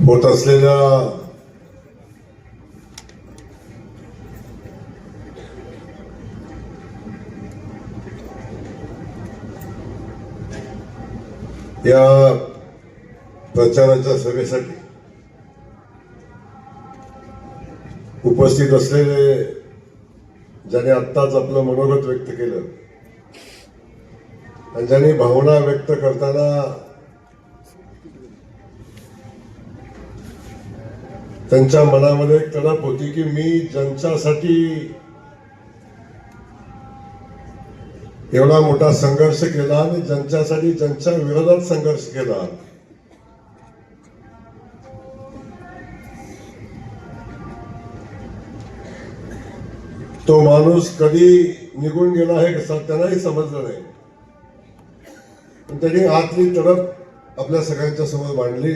होत असलेल्या या प्रचाराच्या सभेसाठी उपस्थित असलेले ज्याने आत्ताच आपलं मनोगत व्यक्त केलं आणि ज्यांनी भावना व्यक्त करताना त्यांच्या मनामध्ये एक तडप होती की मी ज्यांच्यासाठी एवढा मोठा संघर्ष केला आणि ज्यांच्यासाठी ज्यांच्या विरोधात संघर्ष केला तो माणूस कधी निघून गेला आहे कसं त्यांनाही समजलं नाही. पण त्यांनी आतली तडप आपल्या सगळ्यांच्या समोर मांडली.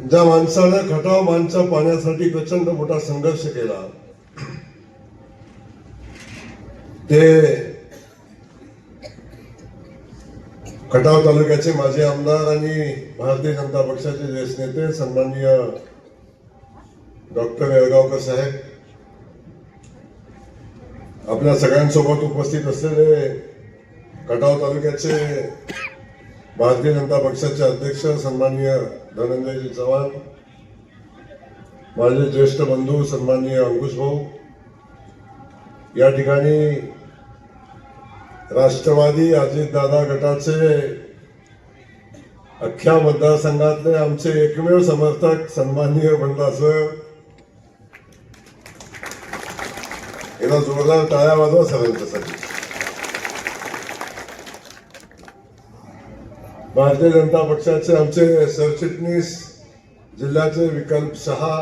ज्या माणसानं खटाव मानच्या पाण्यासाठी प्रचंड मोठा संघर्ष केला ते खटाव तालुक्याचे माजी आमदार आणि भारतीय जनता पक्षाचे ज्येष्ठ नेते सन्माननीय डॉक्टर येळगावकर साहेब, आपल्या सगळ्यांसोबत उपस्थित असलेले खटाव तालुक्याचे भारतीय जनता पक्षाचे अध्यक्ष सन्माननीय धनंजयजी चव्हाण, माझे ज्येष्ठ बंधू सन्माननीय अंकुश भाऊ, या ठिकाणी राष्ट्रवादी अजितदादा गटाचे अख्ख्या मतदारसंघातले आमचे एकमेव समर्थक सन्माननीय बंडा सर, याला जोरदार टाळ्या वाजवा सगळ्यांच्यासाठी. भारतीय जनता पक्षाचे आमचे सरचिटणीस जिल्ह्याचे विकल्प शहा,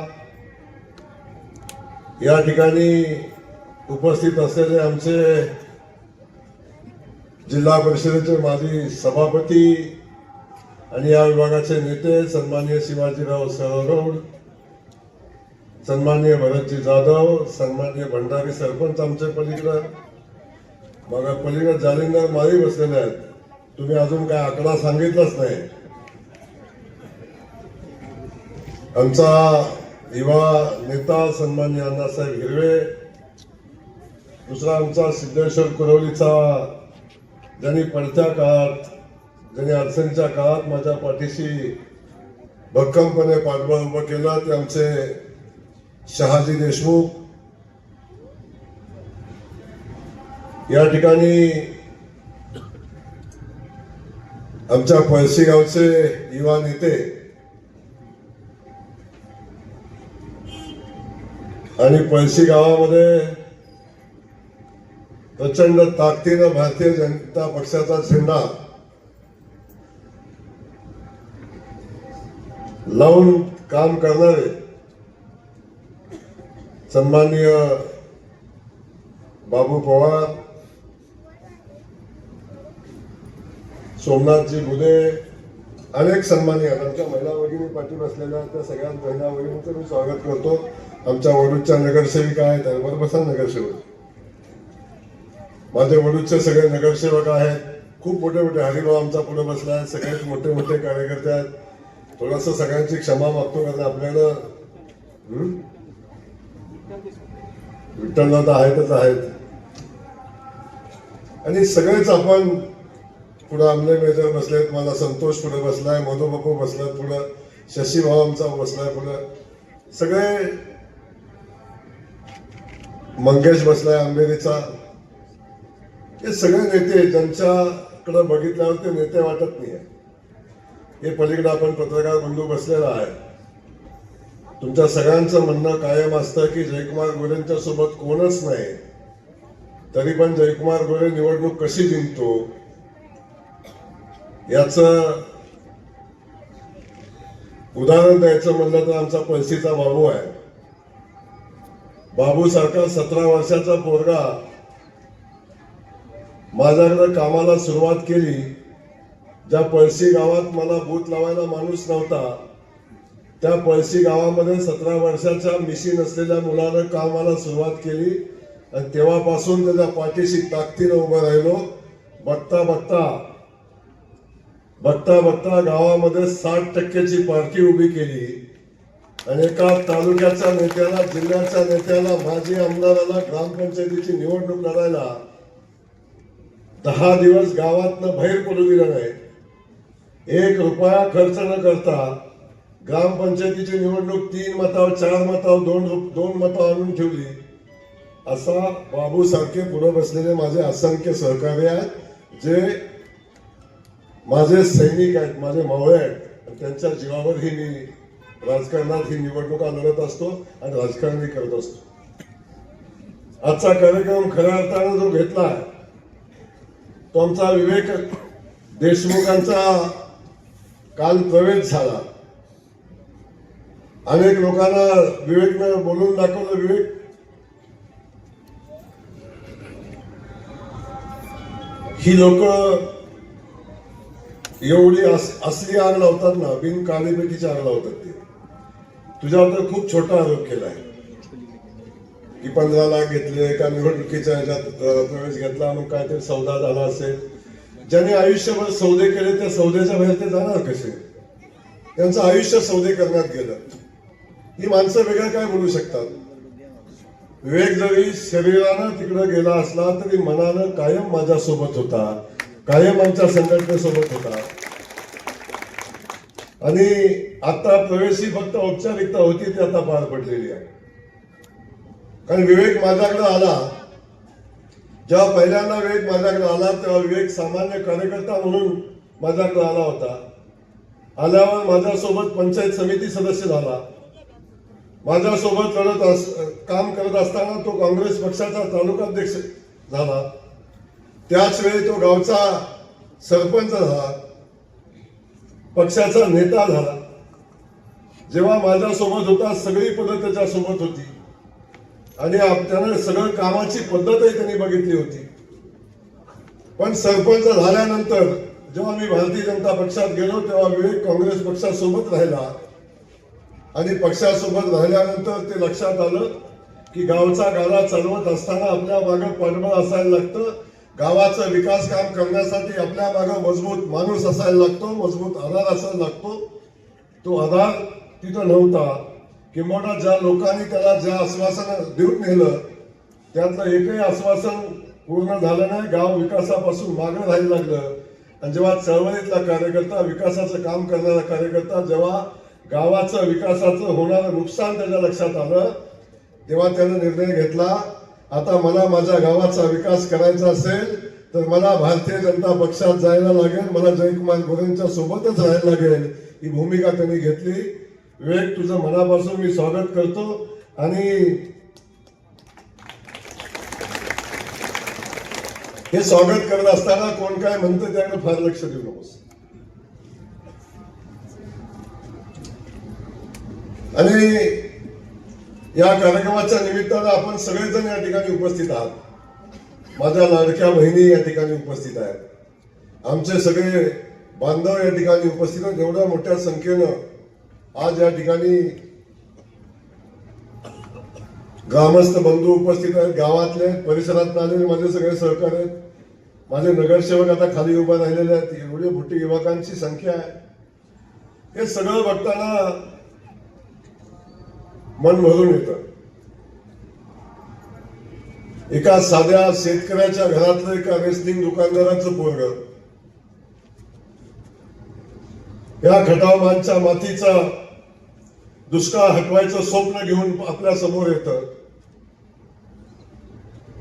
या ठिकाणी उपस्थित असलेले आमचे जिल्हा परिषदेचे माजी सभापती आणि या विभागाचे नेते सन्माननीय शिवाजीराव सरगौड, सन्माननीय भरतजी जाधव, सन्माननीय भंडारी सरपंच आमचे पलीकडं, मग पलीकडे जालिंदर माळी बसलेले आहेत. तुम्ही अजून काय आकडा सांगितलाच नाही. आमचा युवा नेता सन्माननीय अण्णासाहेब हिरवे, दुसरा आमचा सिद्धेश्वर कुरवलीचा, ज्यांनी पडत्या काळात ज्यांनी अडचणीच्या काळात माझ्या पाठीशी भक्कमपणे पाठबळ उभं केलं ते आमचे शहाजी देशमुख. या ठिकाणी आमच्या पळशी गावचे युवा नेते आणि पळशी गावामध्ये प्रचंड ताकदीनं भारतीय जनता पक्षाचा झेंडा लावून काम करणारे सन्माननीय बाबू पवार, सोमनाथजी बुधे, अनेक सन्माननीय आमच्या महिला भगिनी पाठी बसलेल्या त्या सगळ्या महिला भगिनींचं मी स्वागत करतो. आमच्या वडूच्या नगरसेविका आहेत, त्याबरोबर बसा नगरसेवक, माझे वडूचे सगळे नगरसेवक आहेत, खूप मोठे मोठे हरिभाऊ आमचा पुढे बसला आहे, सगळ्यात मोठे मोठे कार्यकर्ते आहेत. थोडस सगळ्यांची क्षमा मागतो कारण आपल्याला विठ्ठलनाथ आहेतच आहेत आणि सगळेच आपण पुढे आमले मेजर बसलेत, मला संतोष पुढे बसलाय, मधुबापू बसलाय पुढे, शशीभाऊ आमचा बसलाय पुढे, सगळे मंगेश बसलाय आंबेरीचा. हे सगळे नेते ज्यांच्याकडे बघितल्यावर ते नेते वाटत नाही. हे पलीकडे आपण पत्रकार बंधू बसलेला आहे. तुमच्या सगळ्यांचं म्हणणं कायम असतं की जयकुमार गोरेंच्या सोबत कोणच नाही, तरी पण जयकुमार गोरे निवडणूक कशी जिंकतो याचं उदाहरण द्यायचं म्हणलं तर आमचा पळशीचा बाबू आहे. बाबू सारखा 17 वर्षाचा पोरगा माझ्याकडे कामाला सुरुवात केली. ज्या पळशी गावात मला बूथ लावायला माणूस नव्हता त्या पळशी गावामध्ये 17 वर्षाच्या मिशी नसलेल्या मुलानं कामाला सुरुवात केली आणि तेव्हापासून त्याच्या पाठीशी ताकदीनं उभं राहिलो. बघता बघता बघता बघता गावामध्ये 60% पार्टी उभी केली आणि एका तालुक्याच्या नेत्याला, जिल्ह्याच्या नेत्याला, माजी आमदाराला ग्रामपंचायतीची निवडणूक लढायला 10 दिवस गावातनं बाहेर पडू दिलं नाही. 1 रुपया खर्च न करता ग्रामपंचायतीची निवडणूक 3 मतावर, 4 मतावर, 2 मतावर आणून ठेवली. असा बाबू सारखे पुढे बसलेले माझे असंख्य सहकारी आहेत, जे माझे सैनिक आहेत, माझे मावळे आहेत. त्यांच्या जीवावरही मी राजकारणात ही निवडणुका लढत असतो आणि राजकारण करत असतो. आजचा कार्यक्रम खऱ्या अर्थानं जो घेतला तो आमचा विवेक देशमुखांचा काल प्रवेश झाला. अनेक लोकांना विवेकनं बोलून दाखवलं. विवेक ही लोक एवढी असली आग लावतात ना, बिन काळीपेटीची आग लावतात. ते तुझ्यावर तर खूप छोटा आरोप केलाय की 15 लाख घेतले का, निवडणुकीच्या ह्याच्यात प्रवेश घेतला मग काहीतरी सौदा झाला असेल. ज्यांनी आयुष्यभर सौदे केले त्या सौद्याच्या बाहेर ते जाणार कसे? त्यांचं आयुष्य सौदे करण्यात गेलं. ही माणसं वेगळं काय बोलू शकतात? विवेक जरी शरीरानं तिकडे गेला असला तरी मनानं कायम माझ्यासोबत होता, कायम आमच्या संघटनेसोबत होता. आणि आता प्रवेश ही फक्त औपचारिकता होती, ती आता पार पडलेली आहे. कारण विवेक माझ्याकडे आला, जेव्हा पहिल्यांदा विवेक माझ्याकडे आला तेव्हा विवेक सामान्य कार्यकर्ता म्हणून माझ्याकडे आला होता. आल्यावर माझ्यासोबत पंचायत समिती सदस्य झाला. माझ्यासोबत काम करत असताना तो काँग्रेस पक्षाचा तालुकाध्यक्ष झाला. त्याच वेळी तो गावचा सरपंच झाला, पक्षाचा नेता झाला. जेव्हा माझ्यासोबत होता सगळी पद्धत त्याच्यासोबत होती आणि त्यानं सगळं कामाची पद्धतही त्यांनी बघितली होती. पण सरपंच झाल्यानंतर जेव्हा मी भारतीय जनता पक्षात गेलो तेव्हा विवेक काँग्रेस पक्षासोबत राहिला आणि पक्षासोबत राहिल्यानंतर ते लक्षात आलं की गावचा गाडा चालवत असताना आपल्या मागे पाठबळ असायला लागतं. गावाचा विकास काम करण्यासाठी आपल्या मागे मजबूत माणूस असायला लागतो, मजबूत आधार असायला लागतो. तो आधार तिथं नव्हता. किंबहुना ज्या लोकांनी त्याला ज्या आश्वासन देऊन नेलं त्यातलं एकही आश्वासन पूर्ण झालं नाही. गाव विकासापासून मागे राहायला लागलं. आणि जेव्हा चळवळीतला कार्यकर्ता, विकासाचं काम करणारा कार्यकर्ता, जेव्हा गावाचं विकासाचं होणारं नुकसान त्याच्या लक्षात आलं तेव्हा त्यानं निर्णय घेतला, आता मला माझ्या गावाचा विकास करायचा असेल तर मला भारतीय जनता पक्षात जायला लागेल, मला जयकुमार गोरेंच्या सोबतच राहायला लागेल. ही भूमिका त्यांनी घेतली. विवेक, तुझं मनापासून मी स्वागत करतो. आणि हे स्वागत करत असताना कोण काय म्हणतं त्याकडे फार लक्ष देऊ नकोस. आणि या कार्यक्रमाच्या निमित्तानं आपण सगळेजण या ठिकाणी उपस्थित आहात. माझ्या लाडक्या बहिणी या ठिकाणी उपस्थित आहेत, आमचे सगळे बांधव या ठिकाणी उपस्थित आहेत. एवढ्या मोठ्या संख्येनं आज या ठिकाणी ग्रामस्थ बंधू उपस्थित आहेत, गावातले, परिसरात आलेले माझे सगळे सहकारी आहेत. माझे नगरसेवक आता खाली उभा राहिलेले आहेत. एवढी मोठी युवकांची संख्या आहे. हे सगळं बघताना मन भरून येतं. एका साध्या शेतकऱ्याच्या घरातलं एका रेसलिंग दुकानदाराचं पोरग या खटावमानच्या मातीचा दुष्काळ हटवायचं स्वप्न घेऊन आपल्या समोर येतं.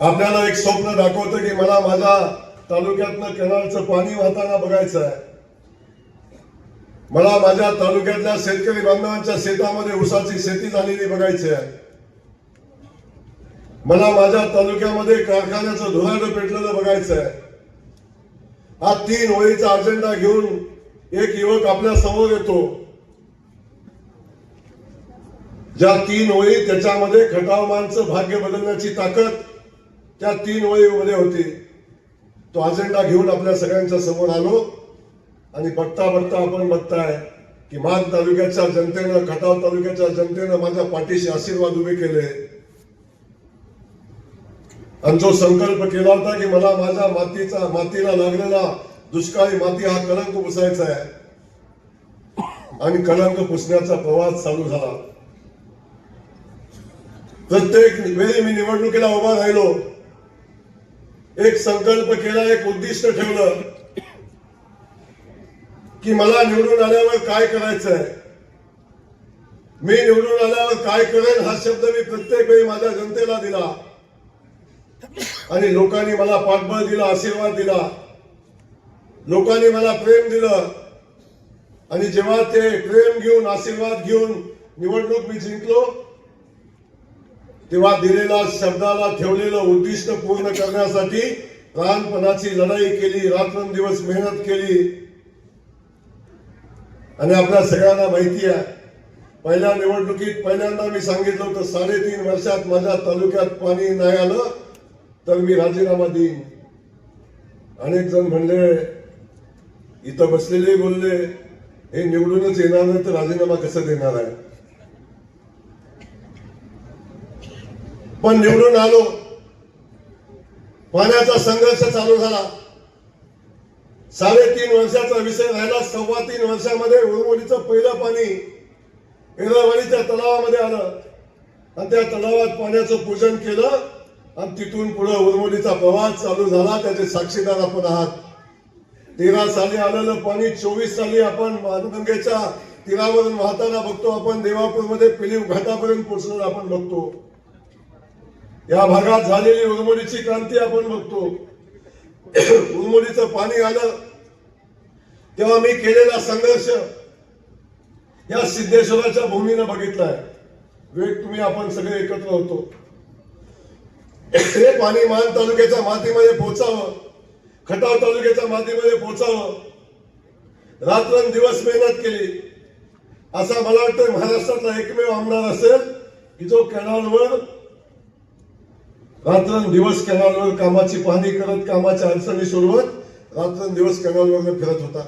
आपल्याला एक स्वप्न दाखवतं की मला माझ्या तालुक्यातनं कॅनलचं पाणी वाहताना बघायचं आहे, मला माझ्या तालुक्यातल्या शेतकरी बांधवांच्या शेतामध्ये ऊसाची शेती झालेली बघायची आहे, मला माझ्या तालुक्यामध्ये कारखान्याचं धुराडं पेटलेलं बघायचं आहे. हा 3 ओळीचा अजेंडा घेऊन एक युवक आपल्या समोर येतो. ज्या 3 ओळी त्याच्यामध्ये खटावमानचं भाग्य बदलण्याची ताकद त्या 3 ओळीमध्ये होती. तो अजेंडा घेऊन आपल्या सगळ्यांच्या समोर आलो आणि बघता बघता आपण बघताय की मान तालुक्याच्या जनतेनं, खटाव तालुक्याच्या जनतेनं माझ्या पाठीशी आशीर्वाद उभे केले. आणि जो संकल्प केला होता की मला माझ्या मातीला लागलेला दुष्काळी माती हा कलंक पुसायचा आहे आणि कलंक पुसण्याचा प्रवास चालू झाला. प्रत्येक वेळी मी निवडणुकीला उभा राहिलो, एक संकल्प केला, एक उद्दिष्ट ठेवलं की मला निवडून आल्यावर काय करायचंय, मी निवडून आल्यावर काय करेन हा शब्द मी प्रत्येक वेळी माझ्या जनतेला दिला आणि लोकांनी मला पाठबळ दिला, आशीर्वाद दिला, लोकांनी मला प्रेम दिलं आणि जेव्हा ते प्रेम घेऊन, आशीर्वाद घेऊन निवडणूक मी जिंकलो, तेव्हा दिलेला शब्दाला ठेवलेलं उद्दिष्ट पूर्ण करण्यासाठी प्राणपणाची लढाई केली, रात्रंदिवस मेहनत केली. आणि आपल्या सगळ्यांना माहिती आहे, पहिल्या निवडणुकीत पहिल्यांदा मी सांगितलं होतं 3.5 वर्षात माझ्या तालुक्यात पाणी नाही आलं तर मी राजीनामा देईन. अनेक जण म्हणले, इथं बसलेले बोलले, हे निवडूनच येणार नाही तर राजीनामा कसं देणार आहे. पण निवडून आलो, पाण्याचा संघर्ष चालू झाला. 3.5 वर्षाचा विषय राहिला. 3.25 वर्षामध्ये उरमोडीचं पहिलं पाणी एरळवाडीच्या तलावामध्ये आलं आणि त्या तलावात पाण्याचं पूजन केलं आणि तिथून पुढे उरमोडीचा प्रवास चालू झाला. त्याचे साक्षीदार आपण आहात. 13 साली आलेलं पाणी 24 साली आपण मानगंगेच्या तीरावरून वाहताना बघतो. आपण देवापूरमध्ये पिलीव घाटापर्यंत पोहोचलेलं आपण बघतो. या भागात झालेली उरमोडीची क्रांती आपण बघतो. उरमोडीचं पाणी आलं तेव्हा मी केलेला संघर्ष या सिद्धेश्वराच्या भूमीनं बघितलाय. वेग तुम्ही आपण सगळे एकत्र होतो. हे पाणी मान तालुक्याच्या मातीमध्ये पोहोचावं, खटाव तालुक्याच्या मातीमध्ये पोहोचावं, रात्रंदिवस मेहनत केली. असा मला वाटतं महाराष्ट्रातला एकमेव आमदार असेल की जो कॅनॉलवर रात्रंदिवस कॅनॉलवर कामाची पाहणी करत, कामाच्या अडचणी सोडवत रात्रंदिवस कॅनॉलवर फिरत होता.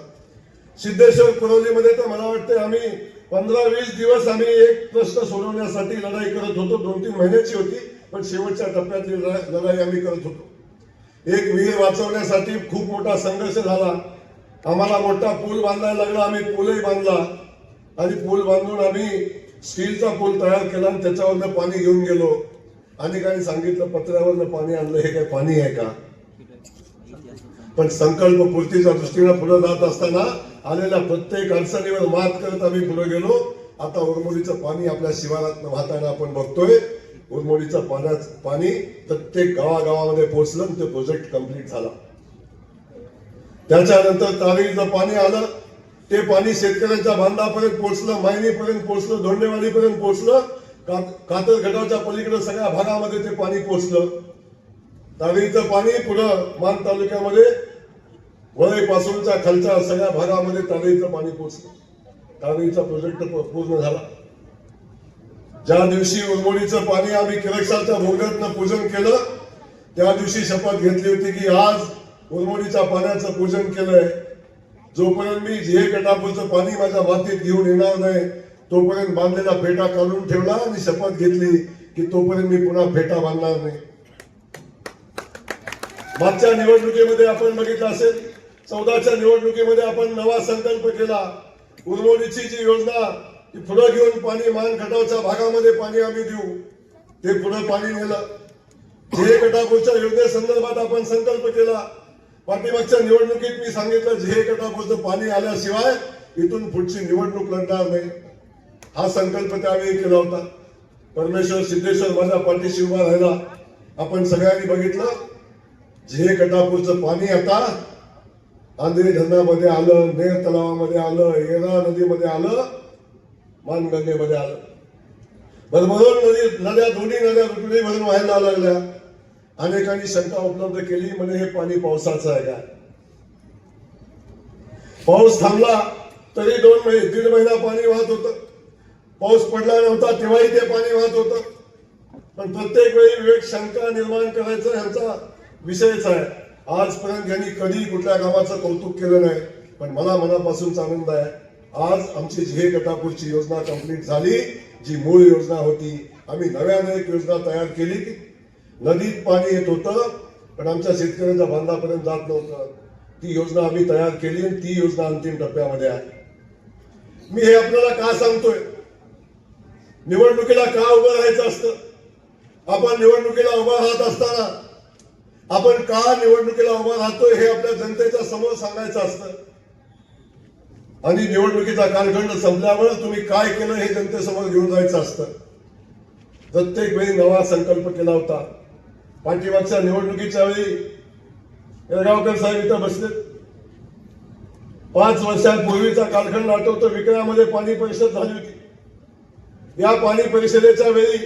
सिद्धेश्वर कुरवलीमध्ये तर मला वाटतं आम्ही 15-20 दिवस आम्ही एक प्रश्न सोडवण्यासाठी लढाई करत होतो. 2-3 महिन्याची होती, पण शेवटच्या टप्प्यातली लढाई आम्ही करत होतो. एक विहीर वाचवण्यासाठी खूप मोठा संघर्ष झाला. आम्हाला मोठा पूल बांधायला लागला. आम्ही पूलही बांधला आणि पूल बांधून आम्ही स्टीलचा पूल तयार केला आणि त्याच्यावरनं पाणी घेऊन गेलो. अनेकांनी सांगितलं पत्र्यावरनं पाणी आणलं, हे काय पाणी आहे का. पण संकल्प पूर्तीच्या दृष्टीनं पुढे जात असताना आलेल्या प्रत्येक अडचणीवर मात करत आम्ही पुढे गेलो. आता उरमोडीचं पाणी आपल्या शिवारात वाहताना आपण बघतोय. उरमोडीचं पाणी प्रत्येक गावागावामध्ये पोहोचलं आणि ते प्रोजेक्ट कम्प्लीट झाला. त्याच्यानंतर तारीचं पाणी आलं. ते पाणी शेतकऱ्यांच्या बांधापर्यंत पोहोचलं, मायनीपर्यंत पोहोचलं, धोंडेवाडीपर्यंत पोहोचलं, कातरगडाच्या पलीकडे सगळ्या भागामध्ये ते पाणी पोहोचलं. तारीचं पाणी पुढं मान तालुक्यामध्ये वळईपासूनच्या खालच्या सगळ्या भागामध्ये तारीचं पाणी पोहोचलं. तारीचा प्रोजेक्ट पूर्ण झाला. ज्या दिवशी उरमोडीचं पाणी आम्ही किरकसालच्या भोगदतनं पूजन केलं, त्या दिवशी शपथ घेतली होती की आज उरमोडीच्या पाण्याचं पूजन केलंय. जोपर्यंत मी झिहे गटापूरचं पाणी माझ्या मातीत घेऊन येणार नाही तोपर्यंत बांधलेला फेटा काढून ठेवला आणि शपथ घेतली की तोपर्यंत मी पुन्हा फेटा बांधणार नाही. मागच्या निवडणुकीमध्ये आपण बघितलं असेल, 14च्या निवडणुकीमध्ये आपण नवा संकल्प केला. उरमोडीची जी योजना ती पुढे घेऊन पाणी मान खटावच्या भागामध्ये पाणी आम्ही देऊ, ते पुढे पाणी नेलं. झिहे गटापूरच्या योजनेसंदर्भात आपण संकल्प केला. पाठीमागच्या निवडणुकीत मी सांगितलं झिहे गटापूरचं पाणी आल्याशिवाय इथून पुढची निवडणूक लढणार नाही. हा संकल्प त्यावेळी केला होता. परमेश्वर सिद्धेश्वर माझ्या पाठीशी उभा राहिला. आपण सगळ्यांनी बघितलं झिहे गटापूरचं पाणी आता आंधळी धरणामध्ये आलं, नेर तलावामध्ये आलं, येरा नदीमध्ये आलं, मानगंगेमध्ये आलं. भरभरून नद्या दोन्ही नद्या रुटडी भरून व्हायला लागल्या. अनेकांनी शंका उपलब्ध केली, म्हणे हे पाणी पावसाचं आहे का. पाऊस थांबला तरी 1.5 महिना पाणी वाहत होतं. पाऊस पडला नव्हता तेव्हाही ते पाणी वाहत होतं. पण प्रत्येक वेळी विवेक शंका निर्माण करायचा ह्यांचा विषयच आहे. आजपर्यंत यांनी कधी कुठल्या गावाचं कौतुक केलं नाही, पण मला मनापासूनच आनंद आहे. आज आमची झिहे गटापूरची योजना कंप्लीट झाली. जी मूळ योजना होती, आम्ही नव्याने एक योजना तयार केली की नदीत पाणी येत होतं पण आमच्या शेतकऱ्यांच्या बांधापर्यंत जात नव्हतं. ती योजना आम्ही तयार केली आणि ती योजना अंतिम टप्प्यामध्ये आहे. मी हे आपल्याला का सांगतोय, निवडणुकीला का उभं राहायचं असतं, आपण निवडणुकीला उभं राहत असताना आपण का निवडणुकीला उभं राहतोय हे आपल्या जनतेच्या समोर सांगायचं असतं. आणि निवडणुकीचा कालखंड संपल्यावर तुम्ही काय केलं हे जनतेसमोर घेऊन जायचं असतं. प्रत्येक वेळी नवा संकल्प केला होता. पाठीमागच्या निवडणुकीच्या वेळी येळगावकर साहेब इथं बसले. 5 वर्षांपूर्वीचा कालखंड आठवतो, विक्रयामध्ये पाणी परिषद झाली होती. या पाणी परिषदेच्या वेळी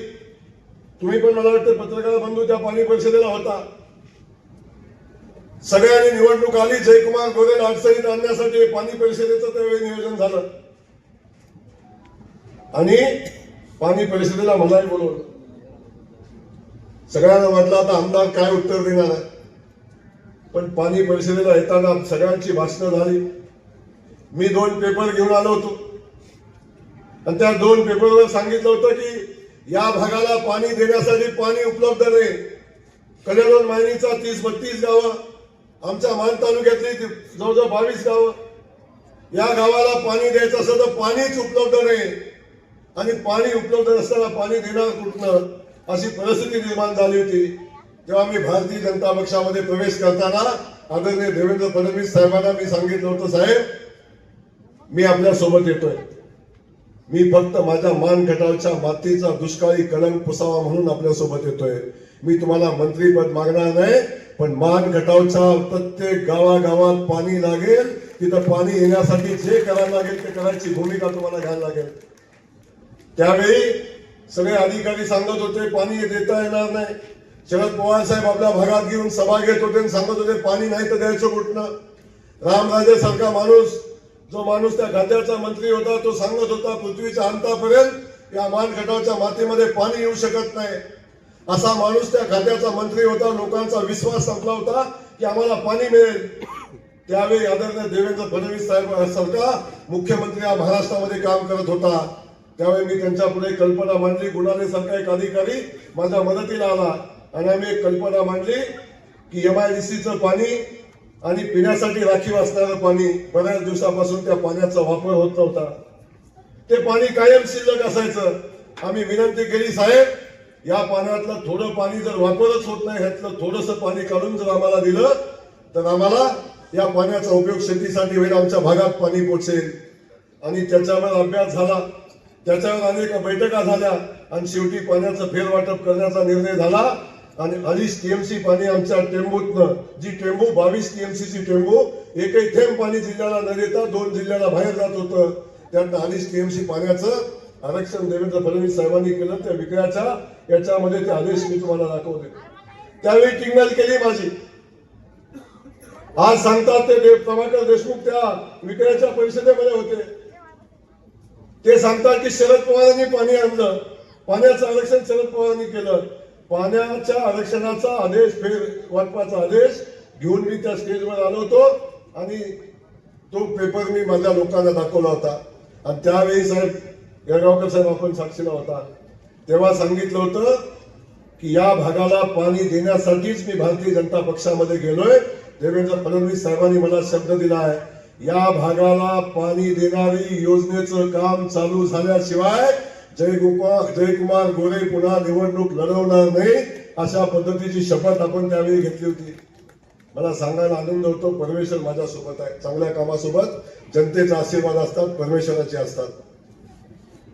तुम्ही पण मला वाटतं पत्रकार बंधू त्या पाणी परिषदेला होता. सगळ्यांनी निवडणूक आली, जयकुमार गोरेला अडचणीत आणण्यासाठी पाणी परिषदेचं त्यावेळी नियोजन झालं आणि पाणी परिषदेला मलाही बोलवलं. सगळ्यांना वाटलं आता आमदार काय उत्तर देणार आहे, पण पाणी परिषदेला येताना सगळ्यांची भाषणं झाली. मी 2 पेपर घेऊन आलो होतो आणि त्या 2 पेपरवर सांगितलं होतं की या भागाला पाणी देण्यासाठी पाणी उपलब्ध नाही. कल्याण मायनीचा 30-32 गावं, आमच्या मान तालुक्यातली जवळजवळ 22 गावं, या गावाला पाणी द्यायचं असं तर पाणीच उपलब्ध नाही आणि पाणी उपलब्ध नसताना पाणी देणार कुठनं, अशी परिस्थिती निर्माण झाली होती. तेव्हा मी भारतीय जनता पक्षामध्ये प्रवेश करताना आदरणीय देवेंद्र फडणवीस साहेबांना मी सांगितलं होतं, साहेब मी आपल्या सोबत येतोय, मी फक्त माझ्या मान खटावच्या मातीचा दुष्काळी कलंक पुसावा म्हणून आपल्या सोबत येतोय. मी तुम्हाला मंत्रीपद मागणार नाही, पण मान खटावच्या प्रत्येक गावागावात पाणी लागेल, तिथं पाणी येण्यासाठी जे करायला लागेल ते करायची भूमिका तुम्हाला घ्यायला लागेल. त्यावेळी सगळे अधिकारी सांगत होते पाणी देता येणार नाही. शरद पवार साहेब आपल्या भागात घेऊन सभा घेत होते आणि सांगत होते पाणी नाही तर द्यायचं कुठनं. रामराजे सारखा माणूस, जो माणूस त्या खात्याचा मंत्री होता, तो सांगत होता पृथ्वीच्या अंतापर्यंत या मान खटावच्या मातीमध्ये पाणी येऊ शकत नाही. असा माणूस त्या खात्याचा मंत्री होता. लोकांचा विश्वास संपला होता की आम्हाला पाणी मिळेल. त्यावेळी आदरणीय देवेंद्र फडणवीस साहेब सारखा मुख्यमंत्री या महाराष्ट्रामध्ये काम करत होता. त्यावेळी मी त्यांच्या पुढे कल्पना मांडली. गुणाले सारखा एक अधिकारी माझ्या मदतीला आला आणि आम्ही एक कल्पना मांडली की MIDCचं पाणी आणि पिण्यासाठी राखीव असणारं पाणी, बऱ्याच दिवसापासून त्या पाण्याचा वापर होत नव्हता, ते पाणी कायम शिल्लक असायचं. आम्ही विनंती केली, साहेब या पाण्यातलं थोडं पाणी जर वापरच होत नाही, ह्यातलं थोडंसं पाणी काढून जर आम्हाला दिलं तर आम्हाला या पाण्याचा उपयोग शेतीसाठी होईल, आमच्या भागात पाणी पोचेल. आणि त्याच्यावर अभ्यास झाला, त्याच्यावर अनेक बैठका झाल्या आणि शेवटी पाण्याचं फेरवाटप करण्याचा निर्णय झाला. आणि 2.5 TMC पाणी आमच्या टेंबूतनं, जी टेंबू 22 TMCची टेंबू, एकही थेंब पाणी जिल्ह्याला न देता 2 जिल्ह्याला बाहेर जात होतं. त्यातनं 2.5 TMC पाण्याचं आरक्षण देवेंद्र फडणवीस साहेबांनी केलं. त्या विक्रयाच्या याच्यामध्ये ते आदेश मी तुम्हाला दाखवले. त्यावेळी टिंगल केली माझी. आज सांगतात ते प्रभाकर देशमुख त्या विक्रयाच्या परिषदेमध्ये होते, ते सांगतात की शरद पवारांनी पाणी आणलं, पाण्याचं आरक्षण शरद पवारांनी केलं. पाण्याच्या आरक्षणाचा आदेश, फेर वाटपाचा आदेश घेऊन मी त्या स्टेजवर आलो होतो आणि तो पेपर मी माझ्या लोकांना दाखवला होता. आणि त्यावेळी साहेब येळगावकर साहेब आपण साक्षीला होता, तेव्हा सांगितलं होतं की या भागाला पाणी देण्यासाठीच मी भारतीय जनता पक्षामध्ये गेलोय. देवेंद्र फडणवीस साहेबांनी मला शब्द दिला आहे, या भागाला पाणी देणारी योजनेचं काम चालू झाल्याशिवाय जयकुमार गोरे पुन्हा निवडणूक लढवणार नाही, अशा पद्धतीची शपथ आपण त्यावेळी घेतली होती. मला सांगायला आनंद होतो, परमेश्वर माझ्यासोबत आहे. चांगल्या कामासोबत जनतेचा आशीर्वाद असतात, परमेश्वराचे असतात.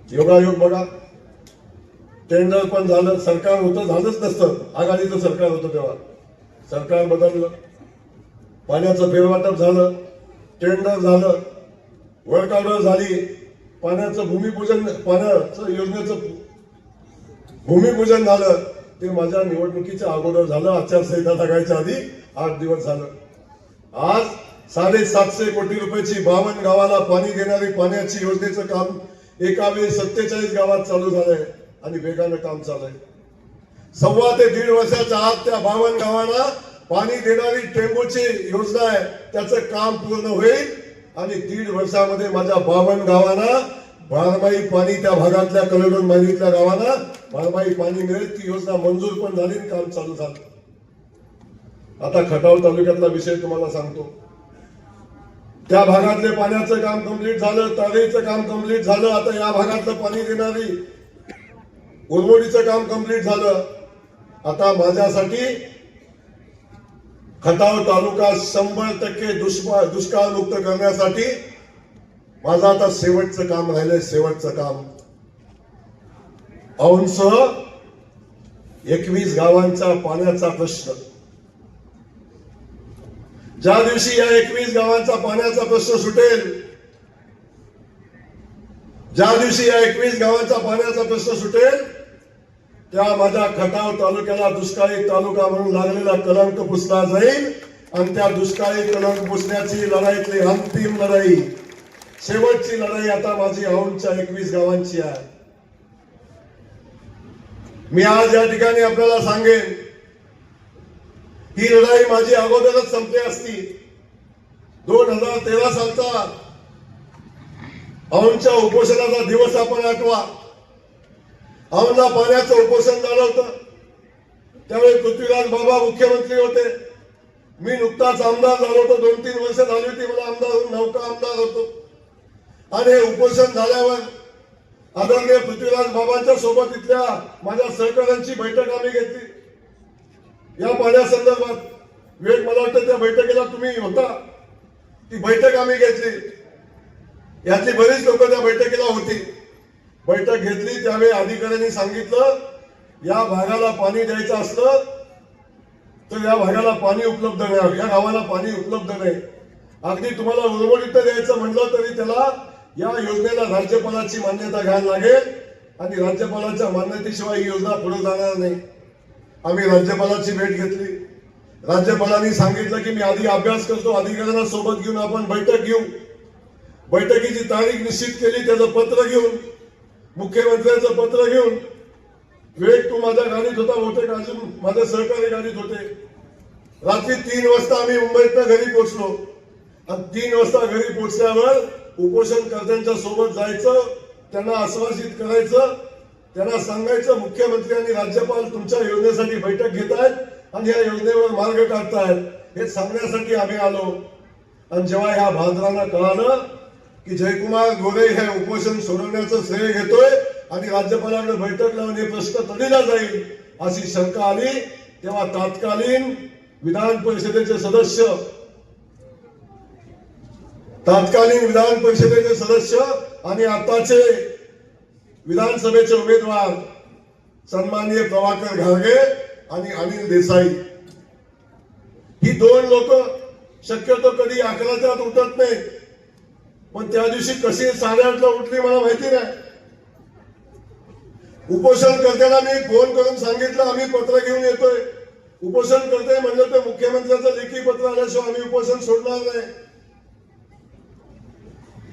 योगायोग बघा, टेंडर पण झालं, सरकार होतं, झालंच नसतं, आघाडीचं सरकार होतं तेव्हा, सरकार बदललं, पाण्याचं फेरवाटप झालं, टेंडर झालं, वर्क ऑर्डर झाली, पाण्याचं भूमिपूजन, पाण्याचं योजनेचं भूमिपूजन झालं. ते माझ्या निवडणुकीच्या अगोदर झालं, आचारसंहिता लागायच्या आधी 8 दिवस झालं. आज 750 कोटी रुपयाची 52 गावाला पाणी देणारी पाण्याची योजनेचं काम एका वेळी 47 गावात चालू झालंय आणि वेगानं काम चाललंय. 1.25 ते 1.5 वर्षाच्या आत त्या 52 गावांना पाणी देणारी टेंबूची योजना आहे, त्याचं काम पूर्ण होईल आणि 1.5 वर्षामध्ये माझ्या 52 गावांना बारमाही पाणी, त्या भागातल्या कलेडोन माहितीतल्या गावांना बारमाही पाणी मिळेल. ती योजना मंजूर पण झाली, काम चालू झालं. आता खटाव तालुक्यातला विषय तुम्हाला सांगतो. त्या भागातले पाण्याचं काम कंप्लीट झालं, तारेचं काम कंप्लीट झालं. आता या भागातलं पाणी देणारी उरमोडीचं काम कंप्लीट झालं. आता माझ्यासाठी खटाव तालुका 100% दुष्काळ मुक्त करण्यासाठी माझं आता शेवटचं काम राहिलंय. शेवटचं काम औंधसह 21 गावांचा पाण्याचा प्रश्न. ज्या दिवशी या 21 गावांचा पाण्याचा प्रश्न सुटेल, ज्या दिवशी या 21 गावांचा पाण्याचा प्रश्न सुटेल, त्या माझ्या खटाव तालुक्याला दुष्काळी तालुका म्हणून लागलेला कलंक पुसला जाईल. आणि त्या दुष्काळी कलंक पुसण्याची लढाईतली अंतिम लढाई, शेवटची लढाई आता माझी औंधच्या 21 गावांची आहे. मी आज या ठिकाणी आपल्याला सांगेन, ही लढाई माझी अगोदरच संपली असती. 2013 सालचा औंधच्या उपोषणाचा दिवस आपण आठवा. औंधला पाण्याचं उपोषण झालं होतं. त्यावेळी पृथ्वीराज बाबा मुख्यमंत्री होते. मी नुकताच आमदार झालो होतो. 2-3 वर्ष झाली होती मला आमदार, नौका आमदार होतो. आणि हे उपोषण झाल्यावर आदरणीय पृथ्वीराज बाबांच्या सोबत इथल्या माझ्या सहकाऱ्यांची बैठक आम्ही घेतली या पाण्यासंदर्भात. वेळ मला वाटतं त्या बैठकीला तुम्ही होता. ती बैठक आम्ही घेतली. यातली बरीच लोक त्या बैठकीला होती. बैठक घेतली त्यावेळी अधिकाऱ्यांनी सांगितलं, या भागाला पाणी द्यायचं असलं तर या भागाला पाणी उपलब्ध नाही, या गावाला पाणी उपलब्ध नाही. अगदी तुम्हाला उरमोडीत द्यायचं म्हटलं तरी त्याला या योजनेला राज्यपालाची मान्यता घ्यायला लागेल. आणि राज्यपालाच्या मान्यतेशिवाय ही योजना पुढे जाणार नाही. आम्ही राज्यपालाची भेट घेतली. राज्यपालांनी सांगितलं की मी आधी अभ्यास करतो, अधिकाऱ्यांना सोबत घेऊन आपण बैठक घेऊ. बैठकीची तारीख निश्चित केली. त्याचं पत्र घेऊन, मुख्यमंत्र्यांचं पत्र घेऊन, वेळ तू माझ्या गाडीत होता, बहुतेक अजून माझे सहकारी गाडीत होते. रात्री 3 वाजता आम्ही मुंबईतनं घरी पोहोचलो. आणि 3 वाजता घरी पोहोचल्यावर उपोषणकर्त्यांच्या सोबत जायचं, त्यांना आश्वासित करायचं, त्यांना सांगायचं मुख्यमंत्री आणि राज्यपाल तुमच्या योजनेसाठी बैठक घेत आहेत आणि या योजनेवर मार्ग काढतायत, हे सांगण्यासाठी आम्ही आलो. आणि जेव्हा ह्या भाद्रांना कळालं की जयकुमार गोरे हे उपोषण सोडवण्याचं श्रेय घेतोय आणि राज्यपालांना बैठक लावून हे प्रश्न तडीला जाईल अशी शंका आली, तेव्हा तात्कालीन विधान परिषदेचे सदस्य आणि आताचे विधानसभेचे उमेदवार सन्माननीय प्रभाकर घारगे आणि अनिल देसाई, ही 2 लोक शक्यतो कधी 11च्या आत उठत नाही. पण त्या दिवशी कशी 8:30ला उठली मला माहिती नाही. उपोषणकर्त्यांना मी फोन करून सांगितलं आम्ही पत्र घेऊन येतोय. उपोषणकर्ते म्हणलं तर मुख्यमंत्र्यांचं लेखी पत्र आल्याशिवाय आम्ही उपोषण सोडणार नाही.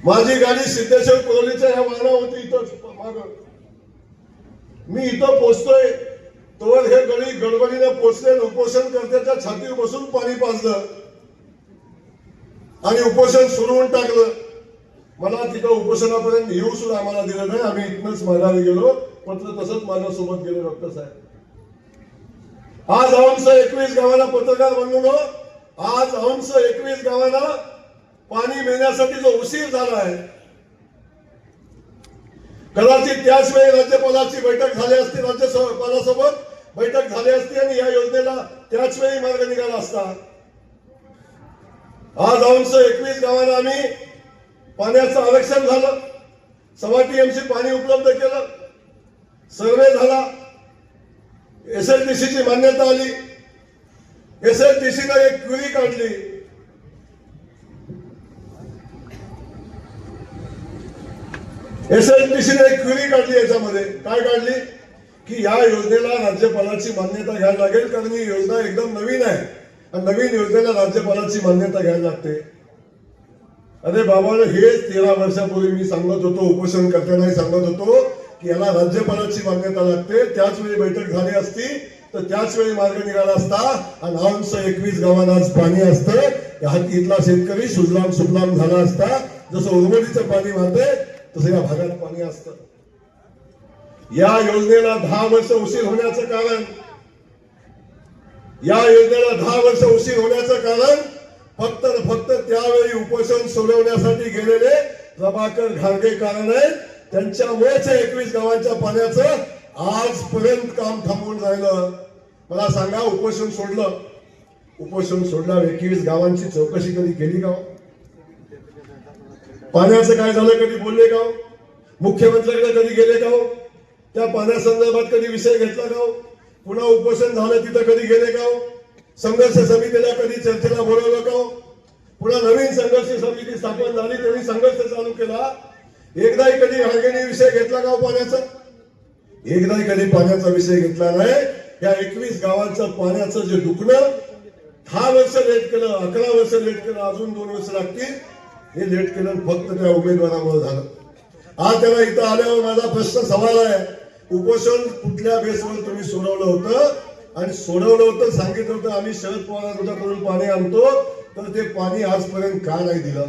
माझी गाडी सिद्धेश्वर पुरवलीच्या ह्या वाहना होती इथं माग. मी इथं पोचतोय तोवर हे गडबडीने पोचले. उपोषणकर्त्याच्या छातीवर बसून पाणी पाजलं आणि उपोषण सुरू होऊन टाकलं. मला तिथं उपोषणापर्यंत येऊ सुद्धा आम्हाला दिलं नाही. आम्ही इथनच माघारी गेलो. पत्र तसंच माझ्यासोबत गेले डॉक्टर साहेब. आज औंधच्या 21 गावांना पत्रकार बनवून, आज औंधच्या 21 गावांना पाणी मिळण्यासाठी जो उशीर झाला आहे, कदाचित त्याच वेळी राज्यपालाची बैठक झाली असती, राज्यपालासोबत बैठक झाली असती आणि या योजनेला त्याच वेळी मार्ग निघाला असता. आज औंधच्या 21 गावांना आम्ही पाण्याचं आरक्षण झालं, 6 TMC पाणी उपलब्ध केलं, सर्वे झाला, SLTC ची मान्यता आली, SLTC ने एक क्वेरी काढली. SLTC ने एक क्वेरी काढली. याच्यामध्ये काय काढली की या योजनेला राज्यपालाची मान्यता घ्यायला लागेल, कारण ही योजना एकदम नवीन आहे आणि नवीन योजनेला राज्यपालाची मान्यता घ्यायला लागते. अरे बाबांनो, हेच 13 वर्षापूर्वी मी सांगत होतो, उपोषणकर्त्यांनाही सांगत होतो की याला राज्यपालाची मान्यता लागते. त्याच वेळी बैठक झाली असती तर त्याच वेळी मार्ग निघाला असता आणि औंधच्या 21 गावांना आज पाणी असतं. इथला शेतकरी सुजलाम सुफलाम झाला असता. जसं उरमोडीचं पाणी वाहते तसं या भागात पाणी असतं. या योजनेला 10 वर्ष उशीर होण्याचं कारण, फक्त त्यावेळी उपोषण सोडवण्यासाठी गेलेले प्रभाकर घारगे कारण आहेत. त्यांच्यामुळेच 21 गावांच्या पाण्याचं आजपर्यंत काम थांबवून राहिलं. मला सांगा, उपोषण सोडलं, उपोषण सोडल्यावर 21 गावांची चौकशी कधी केली का? पाण्याचं काय झालं कधी बोलले का? मुख्यमंत्र्यांकडे कधी गेले का? त्या पाण्यासंदर्भात कधी विषय घेतला का? पुन्हा उपोषण झालं तिथं कधी गेले का? संघर्ष समितीला कधी चर्चेला बोलवलं का? पुन्हा नवीन संघर्ष समिती स्थापन झाली, त्यांनी संघर्ष चालू केला. एकदाही कधी घारगेंनी विषय घेतला का पाण्याचा? एकदाही कधी पाण्याचा विषय घेतला नाही. या 21 गावांचं पाण्याचं जे दुखणं 10 वर्ष लेट केलं, 11 वर्ष लेट केलं, अजून 2 वर्ष लागतील. हे लेट केलं फक्त त्या उमेदवारामुळे झालं. आज त्याला इथं आल्यावर माझा प्रश्न सवाल आहे, उपोषण कुठल्या बेसवर तुम्ही सोडवलं होतं? आणि सोडवलं होतं, सांगितलं होतं आम्ही शरद पवारांकडून पाणी आणतो, तर ते पाणी आजपर्यंत का नाही दिलं?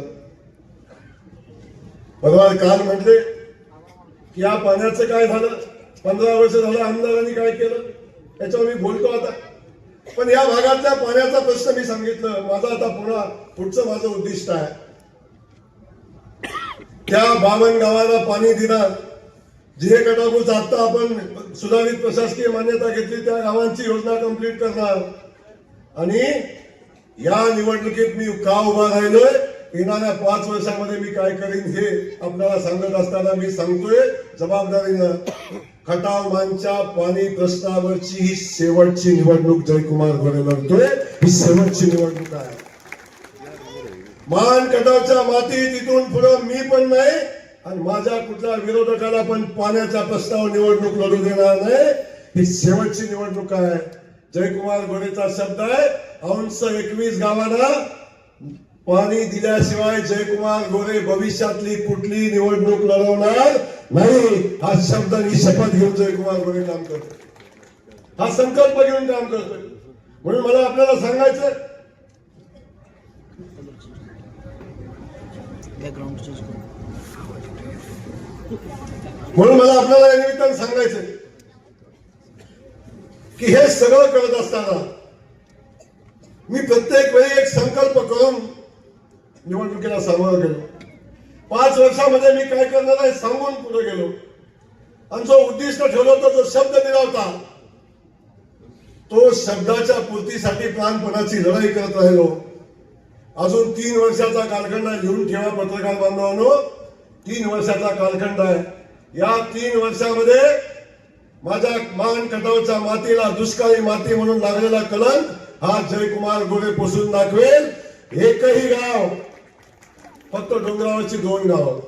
परवा काल म्हटले की या पाण्याचं काय झालं, 15 वर्ष झालं आमदारांनी काय केलं, त्याच्यावर मी बोलतो आता. पण या भागातल्या पाण्याचा प्रश्न मी सांगितलं. माझा आता पुढचं माझं उद्दिष्ट आहे, त्या 52 गावाला पाणी देणार. जे गटाबूत आता आपण सुधारित प्रशासकीय मान्यता घेतली त्या गावांची योजना कंप्लीट करणार. आणि या निवडणुकीत मी का उभा राहिलोय, येणाऱ्या 5 वर्षामध्ये मी काय करीन हे आपल्याला सांगत असताना मी सांगतोय जबाबदारीनं, खटाव मानच्या पाणी प्रश्नावरची ही शेवटची निवडणूक जयकुमार गोरे लढतोय. ही शेवटची निवडणूक आहे. मान खटावच्या मातीत इथून पुढे मी पण नाही आणि माझ्या कुठल्या विरोधकाला पण पाण्याच्या प्रश्नावर निवडणूक लढू देणार नाही. ही शेवटची निवडणूक आहे. जयकुमार गोरेचा शब्द आहे, अंश 21 गावांना पाणी दिल्याशिवाय जयकुमार गोरे भविष्यातली कुठली निवडणूक लढवणार नाही. हा शब्द आणि शपथ घेऊन जयकुमार गोरे काम करतो, हा संकल्प घेऊन काम करतोय. म्हणून मला आपल्याला सांगायचं, म्हणून मला आपल्याला या निमित्तानं सांगायचं की हे सगळं करत असताना मी प्रत्येक वेळी एक संकल्प करून निवडणुकीला सामोरं गेलो. 5 वर्षामध्ये मी काय करणार आहे सांगून पुढे गेलो. आणि जो उद्दिष्ट ठेवला होता, जो शब्द दिला होता, तो शब्दाच्या पूर्तीसाठी प्राणपणाची लढाई करत राहिलो. अजून 3 वर्षाचा कालखंड आहे, लिहून ठेवा पत्रकार बांधवांनो, 3 वर्षाचा कालखंड आहे. या 3 वर्षामध्ये माझ्या मान खटावच्या मातीला दुष्काळी माती म्हणून लागलेला कलंक हा जयकुमार गोरे पुसून दाखवेल. एकही गाव, फक्त डोंगरावरची 2 गावं,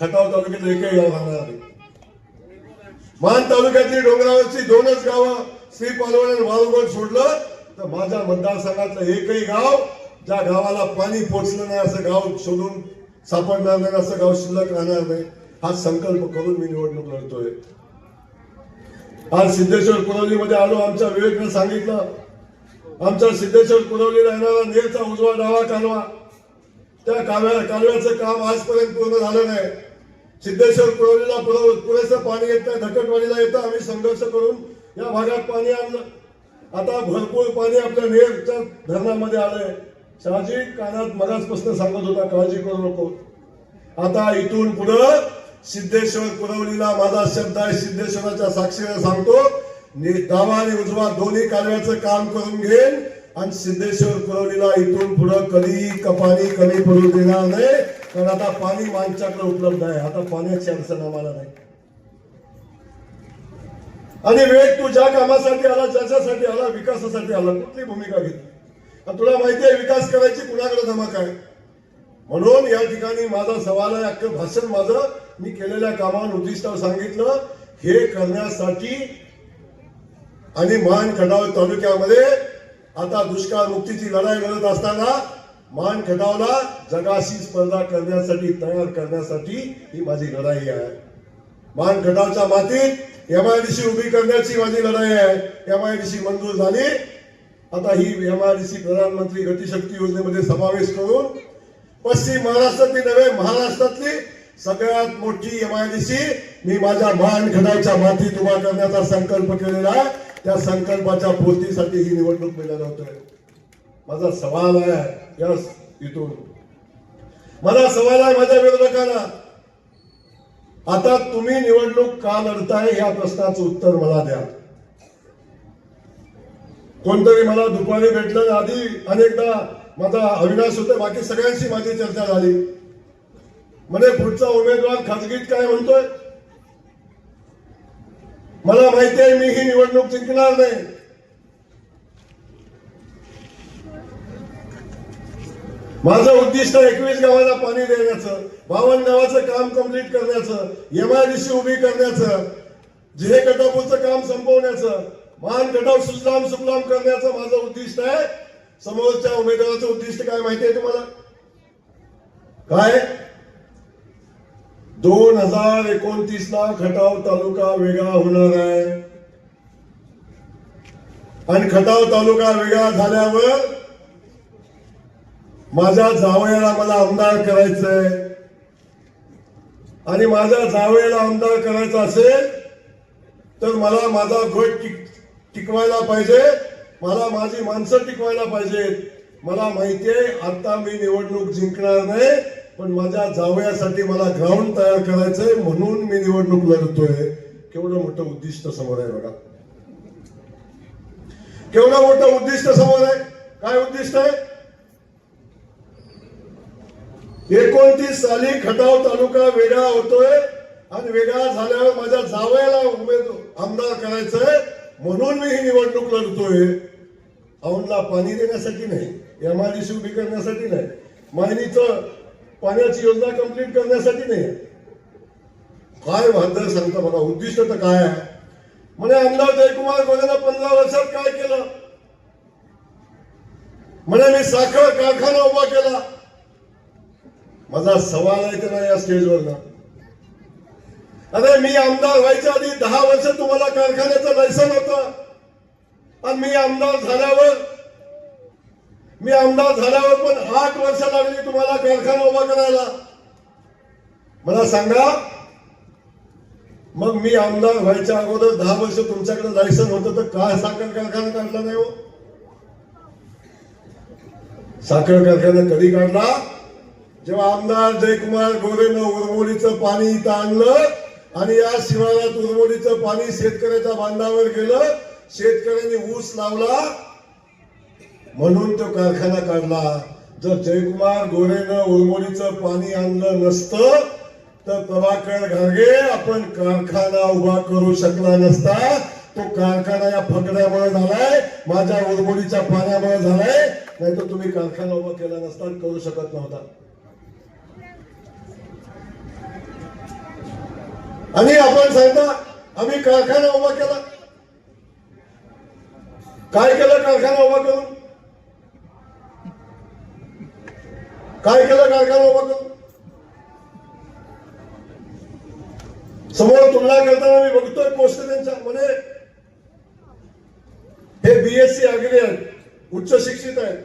खटाव तालुक्यात एकही गाव राहणार नाही. मान तालुक्यातली डोंगरावरची 2च गावं, श्री पालवण आणि वाळुगण सोडलं तर माझ्या मतदारसंघातलं एकही गाव, ज्या गावाला पाणी पोचलं नाही असं गाव शोधून सापडणार नाही, असं गाव शिल्लक राहणार नाही. हा संकल्प करून मी निवडणूक लढतोय. आज सिद्धेश्वर कुरवलीमध्ये आलो. आमच्या विवेकनं सांगितलं, आमच्या सिद्धेश्वर कुरवलीला येणारा नेरचा उजवा डावा कालवा, त्या कालव्याचं काम आजपर्यंत पूर्ण झालं नाही. सिद्धेश्वर कुरवलीला पुरेसं पाणी येत नाही, धकटवाडीला येतं. आम्ही संघर्ष करून या भागात पाणी आणलं. आता भरपूर पाणी आपल्या नेरच्या धरणामध्ये आलंय. शहाजी कानात मगाचपासून सांगत होता, काळजी करू नको. आता इथून पुढं सिद्धेश्वर कुरवलीला माझा शब्द आहे, सिद्धेश्वराच्या साक्षीने सांगतो, डावा आणि उजवा दोन्ही कालव्याचं काम करून घेईन आणि सिद्धेश्वर कुरवलीला इथून पुढं कधी पाणी कमी पडू देणार नाही. कारण आता पाणी माणसाकडे उपलब्ध आहे. आता पाण्याची अडचण आम्हाला नाही. आणि विवेक, तू ज्या कामासाठी आला, ज्याच्यासाठी आला, विकासासाठी आला, कुठली भूमिका घेतली? तुला माहिती आहे विकास करायची कुणाकडे धमक आहे. म्हणून या ठिकाणी माझा सवाल आहे, अख्खं भाषण माझं मी केलेल्या कामावर उद्दिष्टावर सांगितलं. हे करण्यासाठी आणि मान खटाव तालुक्यामध्ये आता दुष्काळ मुक्तीची लढाई लढत असताना मान खटावला जगाशी स्पर्धा करण्यासाठी, तयार करण्यासाठी ही माझी लढाई आहे. मान खटावच्या मातीत MIDC उभी करण्याची माझी लढाई आहे. MIDC मंजूर झाली. आता ही MIDC प्रधानमंत्री गतिशक्ती योजनेमध्ये समावेश करून पश्चिम महाराष्ट्रातली नव्हे, महाराष्ट्रातली सगळ्यात मोठी MIDC मी माझ्या मान खटावच्या मातीत उभा करण्याचा संकल्प केलेला आहे. त्या संकल्पाच्या पूर्तीसाठी ही निवडणूक मी लढवतोय. माझा सवाल आहे, यस, इथून मला सवाल आहे माझ्या विरोधकांना, आता तुम्ही निवडणूक का लढताय या प्रश्नाचं उत्तर मला द्या. कोणतरी मला दुपारी भेटलं, आधी अनेकदा माझा अविनाश होते, बाकी सगळ्यांशी माझी चर्चा झाली. म्हणजे पुढचा उमेदवार खाजगीत काय म्हणतोय, मला माहिती आहे मी ही निवडणूक जिंकणार नाही. माझं उद्दिष्ट 21 गावाला पाणी देण्याचं, 52 गावाचं काम कंप्लीट करण्याचं, MIDC उभी करण्याचं, जिहे कटापूरचं काम संपवण्याचं, मान कटाव सुजलाम सुफलाम करण्याचं माझं उद्दिष्ट आहे. समोरच्या उमेदवाराचं उद्दिष्ट काय माहिती आहे तुम्हाला? काय 2029 ला खटाव तालुका वेगळा होणार आहे आणि खटाव तालुका वेगळा झाल्यावर माझ्या जावयाला मला आमदार करायचंय आणि माझ्या जावयाला आमदार करायचं असेल तर मला माझा गट टिकवायला पाहिजे, मला माझी माणसं टिकवायला पाहिजेत. मला माहितीये आता मी निवडणूक जिंकणार नाही, पण माझ्या जावयासाठी मला ग्राउंड तयार करायचंय म्हणून मी निवडणूक लढतोय. केवढं मोठं उद्दिष्ट समोर आहे बघा, केवढं मोठं उद्दिष्ट समोर आहे. काय उद्दिष्ट आहे? 29 साली खटाव तालुका वेगळा होतोय आणि वेगळा झाल्यावर माझ्या जावयाला आमदार करायचंय म्हणून मी ही निवडणूक लढतोय. औंधला पाणी देण्यासाठी नाही, MIDC उभी करण्यासाठी नाही, मायनीचं पाण्याची योजना कंप्लीट करण्यासाठी नाही. काय वादळ सांगता बघा, उद्दिष्ट तर काय आहे. म्हणे आमदार जयकुमार गोरेनं 15 वर्षात काय केलं? म्हणे मी साखर कारखाना उभा केला. माझा सवाल आहे त्यांना या स्टेजवर, अरे मी आमदार व्हायच्या आधी 10 वर्ष तुम्हाला कारखान्याचं लायसन होतं आणि मी आमदार झाल्यावर पण 8 वर्ष लागली तुम्हाला कारखाना उभा करायला. मला सांगा, मग मी आमदार व्हायच्या अगोदर 10 वर्ष तुमच्याकडे लायसन होतं तर काय साखर कारखाना काढला नाही हो? साखर कारखाना कधी काढला? जेव्हा आमदार जयकुमार गोरेनं उरमोडीचं पाणी इथं आणलं आणि या शिवारात उरमोडीचं पाणी शेतकऱ्याच्या बांधावर गेलं, शेतकऱ्यांनी ऊस लावला म्हणून तो कारखाना काढला. जर जयकुमार गोरेनं उरमोडीचं पाणी आणलं नसतं तर प्रभाकर घागे आपण कारखाना उभा करू शकला नसता. तो कारखाना या फकड्यामुळे झालाय, माझ्या उरमोडीच्या पाण्यामुळे झालाय, नाही तर तुम्ही कारखाना उभा केला नसता, करू शकत नव्हता. आणि आपण सांगता आम्ही कारखाना उभा केला. काय केलं कारखाना उभा करून? काय केलं कारखाना उभा करून? समोर तुलना करताना मी बघतोय पोस्ट त्यांच्या, म्हणे हे BSc अग्री आहेत, उच्च शिक्षित आहेत,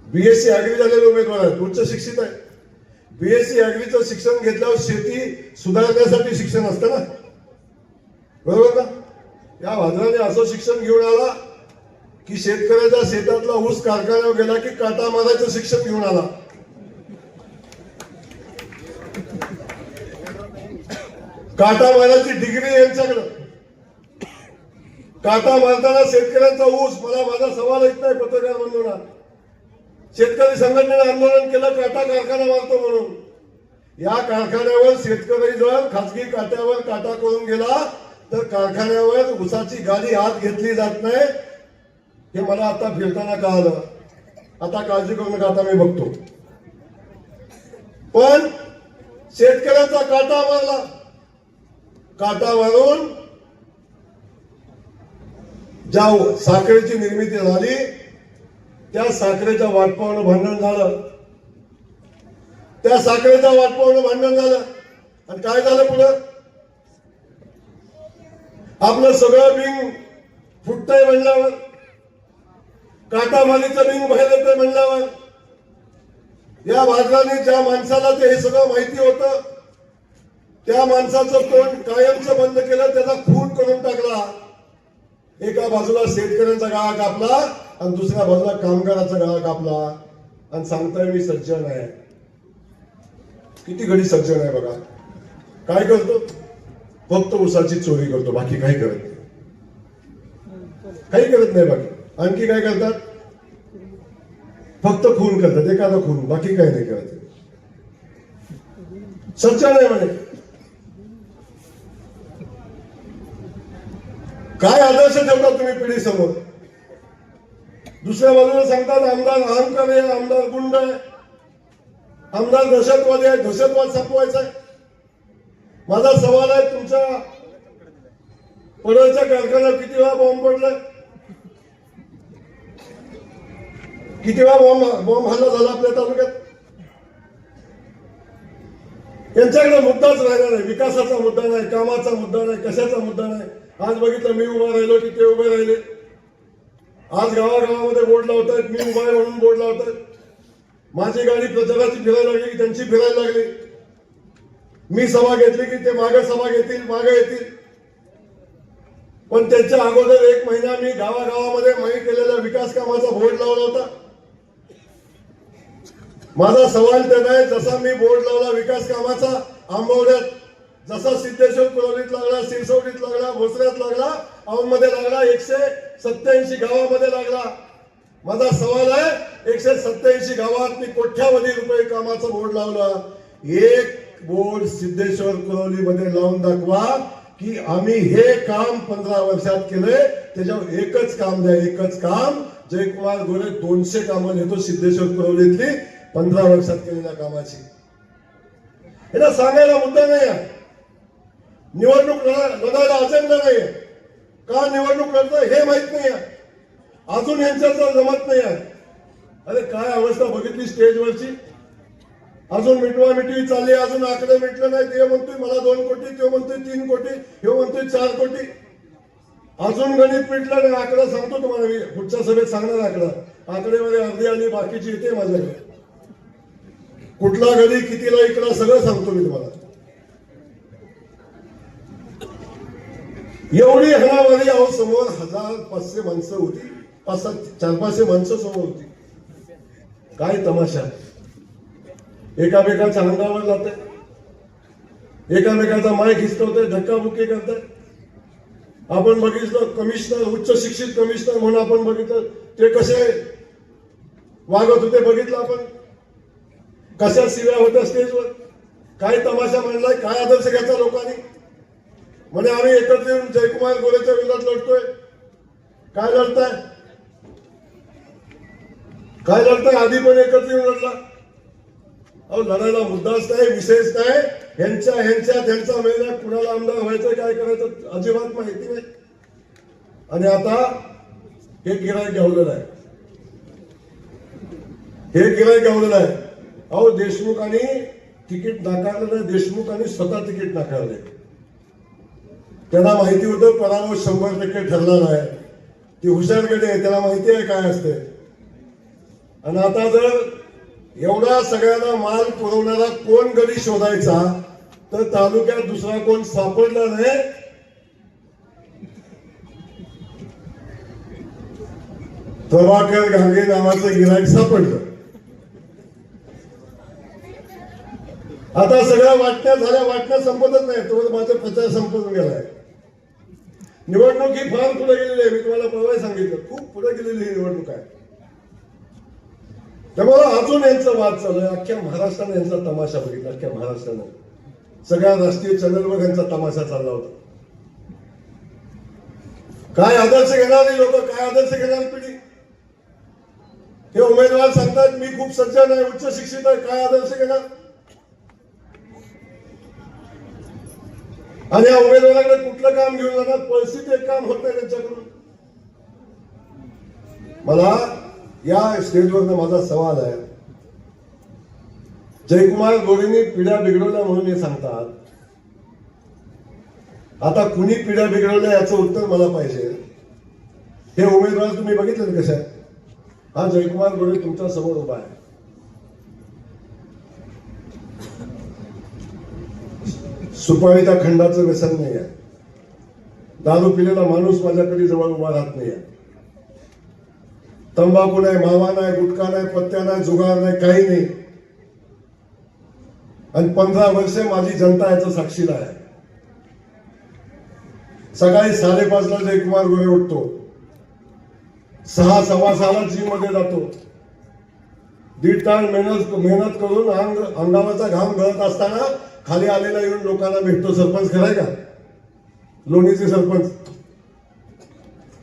BSc अग्री झालेले उमेदवार आहेत, उच्च शिक्षित आहेत. BSc अग्रीचं शिक्षण घेतल्यावर शेती सुधारण्यासाठी शिक्षण असतं ना, बरोबर ना? या भाजराने असं शिक्षण घेऊन आला की शेतकऱ्याच्या शेतातला ऊस कारखान्यावर गेला की काटा मारायचं शिक्षण घेऊन आला. काटा मारायची डिग्री यांच्याकडं. काटा मारताना शेतकऱ्यांचा ऊस, मला माझा सवाल येत नाही पत्रकार बंधूंना, शेतकरी संघटनेने आंदोलन केलं काटा कारखाना मारतो म्हणून. या कारखान्यावर शेतकरी जर खासगी काट्यावर काटा करून गेला तर कारखान्यावर ऊसाची गाडी आत घेतली जात नाही. हे मला आता फिरताना कळालं. आता काळजी करू नका, आता मी बघतो. पण शेतकऱ्याचा काटा मारला, काटा मारून ज्या साखरेची निर्मिती झाली त्या साखरेच्या वाटपावरून भांडण झालं, त्या साखरेच्या वाटपावरून भांडण झालं. आणि काय झालं पुढं? आपलं सगळं बिंग फुटतंय म्हणल्यावर, काटामालीचं बिंग बाहेर येतंय म्हणल्यावर, या भाजराने ज्या माणसाला ते हे सगळं माहिती होतं त्या माणसाचं तोंड कायमचं बंद केलं, त्याचा खून करून टाकला. एका बाजूला शेतकऱ्यांचा गळा कापला आणि दुसऱ्या बाजूला कामगाराचा गळा कापला. आणि सांगताय मी सज्जन आहे. किती घडी सज्जन आहे बघा. काय करतो? फक्त उसाची चोरी करतो, बाकी काही करत नाही. काही करत नाही बाकी. आणखी काय करतात? फक्त खून करतात, एखादा खून, बाकी काही नाही करत. सज्जन आहे म्हणे. काय आदर्श ठेवता तुम्ही पिढी समोर? दुसऱ्या बाजूला सांगतात आमदार अहंकार आहे, आमदार गुंड आहे, आमदार दहशतवादी आहे, दहशतवाद संपवायचा आहे. माझा सवाल आहे, तुमच्या परळच्या कारखान्यात किती वेळा बॉम्ब पडलाय? किती वेळा बॉम्ब हल्ला झाला आपल्या तालुक्यात? यांच्याकडे मुद्दाच राहिला नाही. विकासाचा मुद्दा नाही, कामाचा मुद्दा नाही, कशाचा मुद्दा नाही. आज बघितलं मी उभा राहिलो की ते उभे राहिले. आज गावागावामध्ये बोर्ड लावतायत, मी उभा आहे म्हणून बोर्ड लावतायत. माझी गाडी प्रचाराची फिरायला लागली की त्यांची फिरायला लागली. मी सभा घेतली की ते मागे सभा घेतील, मागे येतील. पण त्यांच्या अगोदर 1 महिना मी गावागावामध्ये मी केलेल्या विकास कामाचा बोर्ड लावला होता. माझा सवाल त्यांना आहे, जसा मी बोर्ड लावला विकास कामाचा आंबवड्यात, जसा सिद्धेश्वर कुरोलीत लागला, सिरसवडीत लागला, भोसऱ्यात लागला, औंधमध्ये लागला, 187 गावामध्ये लागला. माझा सवाल आहे, 187 गावात मी कोट्यावधी रुपये कामाचा बोर्ड लावला. एक बोर्ड सिद्धेश्वर कुरोलीमध्ये लावून दाखवा की आम्ही हे काम 15 वर्षात केलंय. त्याच्यावर एकच काम द्या, एकच काम. जयकुमार गोरे 200 कामं नेतो सिद्धेश्वर कुरोलीतली 15 वर्षात केलेल्या कामाची. हे सांगायला मुद्दा नाही आहे. निवडणूक लढायला अजेंडा नाही आहे. का निवडणूक लढतोय हे माहित नाही आहे. अजून यांच्याचं जमत नाही आहे. अरे काय अवस्था बघितली स्टेजवरची. अजून मिटवा मिटवी चालली, अजून आकडे मिटले नाही. ते म्हणतोय मला 2 कोटी, तो म्हणतोय 3 कोटी, हे म्हणतोय 4 कोटी. अजून गणित मिटलं नाही. आकडा सांगतो तुम्हाला, मी पुढच्या सभेत सांगणार आकडा. आकडेमध्ये अर्धी आली, बाकीची येते माझ्याकडे. कुठला गडी कितीला इकडा सगळं सांगतो मी तुम्हाला. एवढी हणामारी अहो, समोर 1500 माणसं होती, 400-500 माणसं समोर होती. काय तमाशा. एकामेकाच्या अंगावर जाते, एकामेकाचा माय खिचकवतोय, धक्काबुक्की करताय. आपण बघितलं कमिशनर, उच्च शिक्षित कमिशनर म्हणून आपण बघितलं ते कसे वागत होते. बघितलं आपण कशा शिव्या होत्या स्टेजवर. काय तमाशा मांडलाय, काय आदर्श घ्यायचा लोकांनी. म्हणे आम्ही एकत्र येऊन जयकुमार गोरेच्या विरोधात लढतोय. काय लढताय, काय लढताय? आधी पण एकत्र येऊन लढला. अहो लढायला मुद्दाच नाही, विषयच नाही. त्यांचा मेळा, कुणाला आमदार व्हायचं, काय करायचं अजिबात माहिती नाही. आणि आता हे गिराईक गावलेलं आहे, हे गिराईक गावलेलं आहे. अहो देशमुखांनी तिकीट नाकारलं नाही, देशमुखांनी स्वतः तिकीट नाकारले. त्यांना माहिती होतं पराभव 100% ठरला नाही. ती हुशारकडे आहे, त्याला माहिती आहे काय असते. आणि आता जर एवढा सगळ्यांना माल पुरवणारा कोण गडी शोधायचा, तर तालुक्यात दुसरा कोण सापडला नाही. प्रभाकर घागे नावाचं गिराईक सापडलं. आता सगळ्या वाटण्या झाल्या, वाटण्या संपतच नाही. तो माझा प्रचार संपून गेलाय. निवडणूक ही फार पुढे गेलेली आहे. मी तुम्हाला परवा सांगितलं, खूप पुढे गेलेली ही निवडणूक आहे. त्यामुळे अजून यांचा वाद चालू आहे. अख्ख्या महाराष्ट्राने यांचा तमाशा बघितला. अख्ख्या महाराष्ट्राने, सगळ्या राष्ट्रीय चॅनलवर यांचा तमाशा चालला होता. काय आदर्श घेणारी लोक, काय आदर्श घेणारी पिढी. हे उमेदवार सांगतात मी खूप सज्जन आहे, उच्च शिक्षित आहे, काय आदर्श घेणार. आणि या उमेदवाराकडे कुठलं काम घेऊन जाणार, परिस्थिती एक काम होत नाही त्यांच्याकडून. मला या स्टेजवरनं माझा सवाल आहे, जयकुमार गोरेंनी पिढ्या बिघडवल्या म्हणून हे सांगतात. आता कुणी पिढ्या बिघडवल्या याचं उत्तर मला पाहिजे. हे उमेदवार तुम्ही बघितलं कशा आहे. हा जयकुमार गोरे तुमच्या समोर उभा आहे. सुपारीच्या खंडाचं व्यसन नाही आहे. दारू पिलेला माणूस माझ्याकडे जवळ उभा राहत नाही आहे. तंबाखू नाही, मावा नाही, गुटखा नाही, पत्त्या नाही, जुगार नाही, काही नाही. आणि 15 वर्षे माझी जनता याचं साक्षीला आहे. सकाळी 5:30 जयकुमार गोरे उठतो, 6:15 जिम मध्ये जातो, 1.5 तास मेहनत करून अंगावरचा घाम गळत असताना खाली आलेला येऊन लोकांना भेटतो. सरपंच खराय का? लोणीचे सरपंच.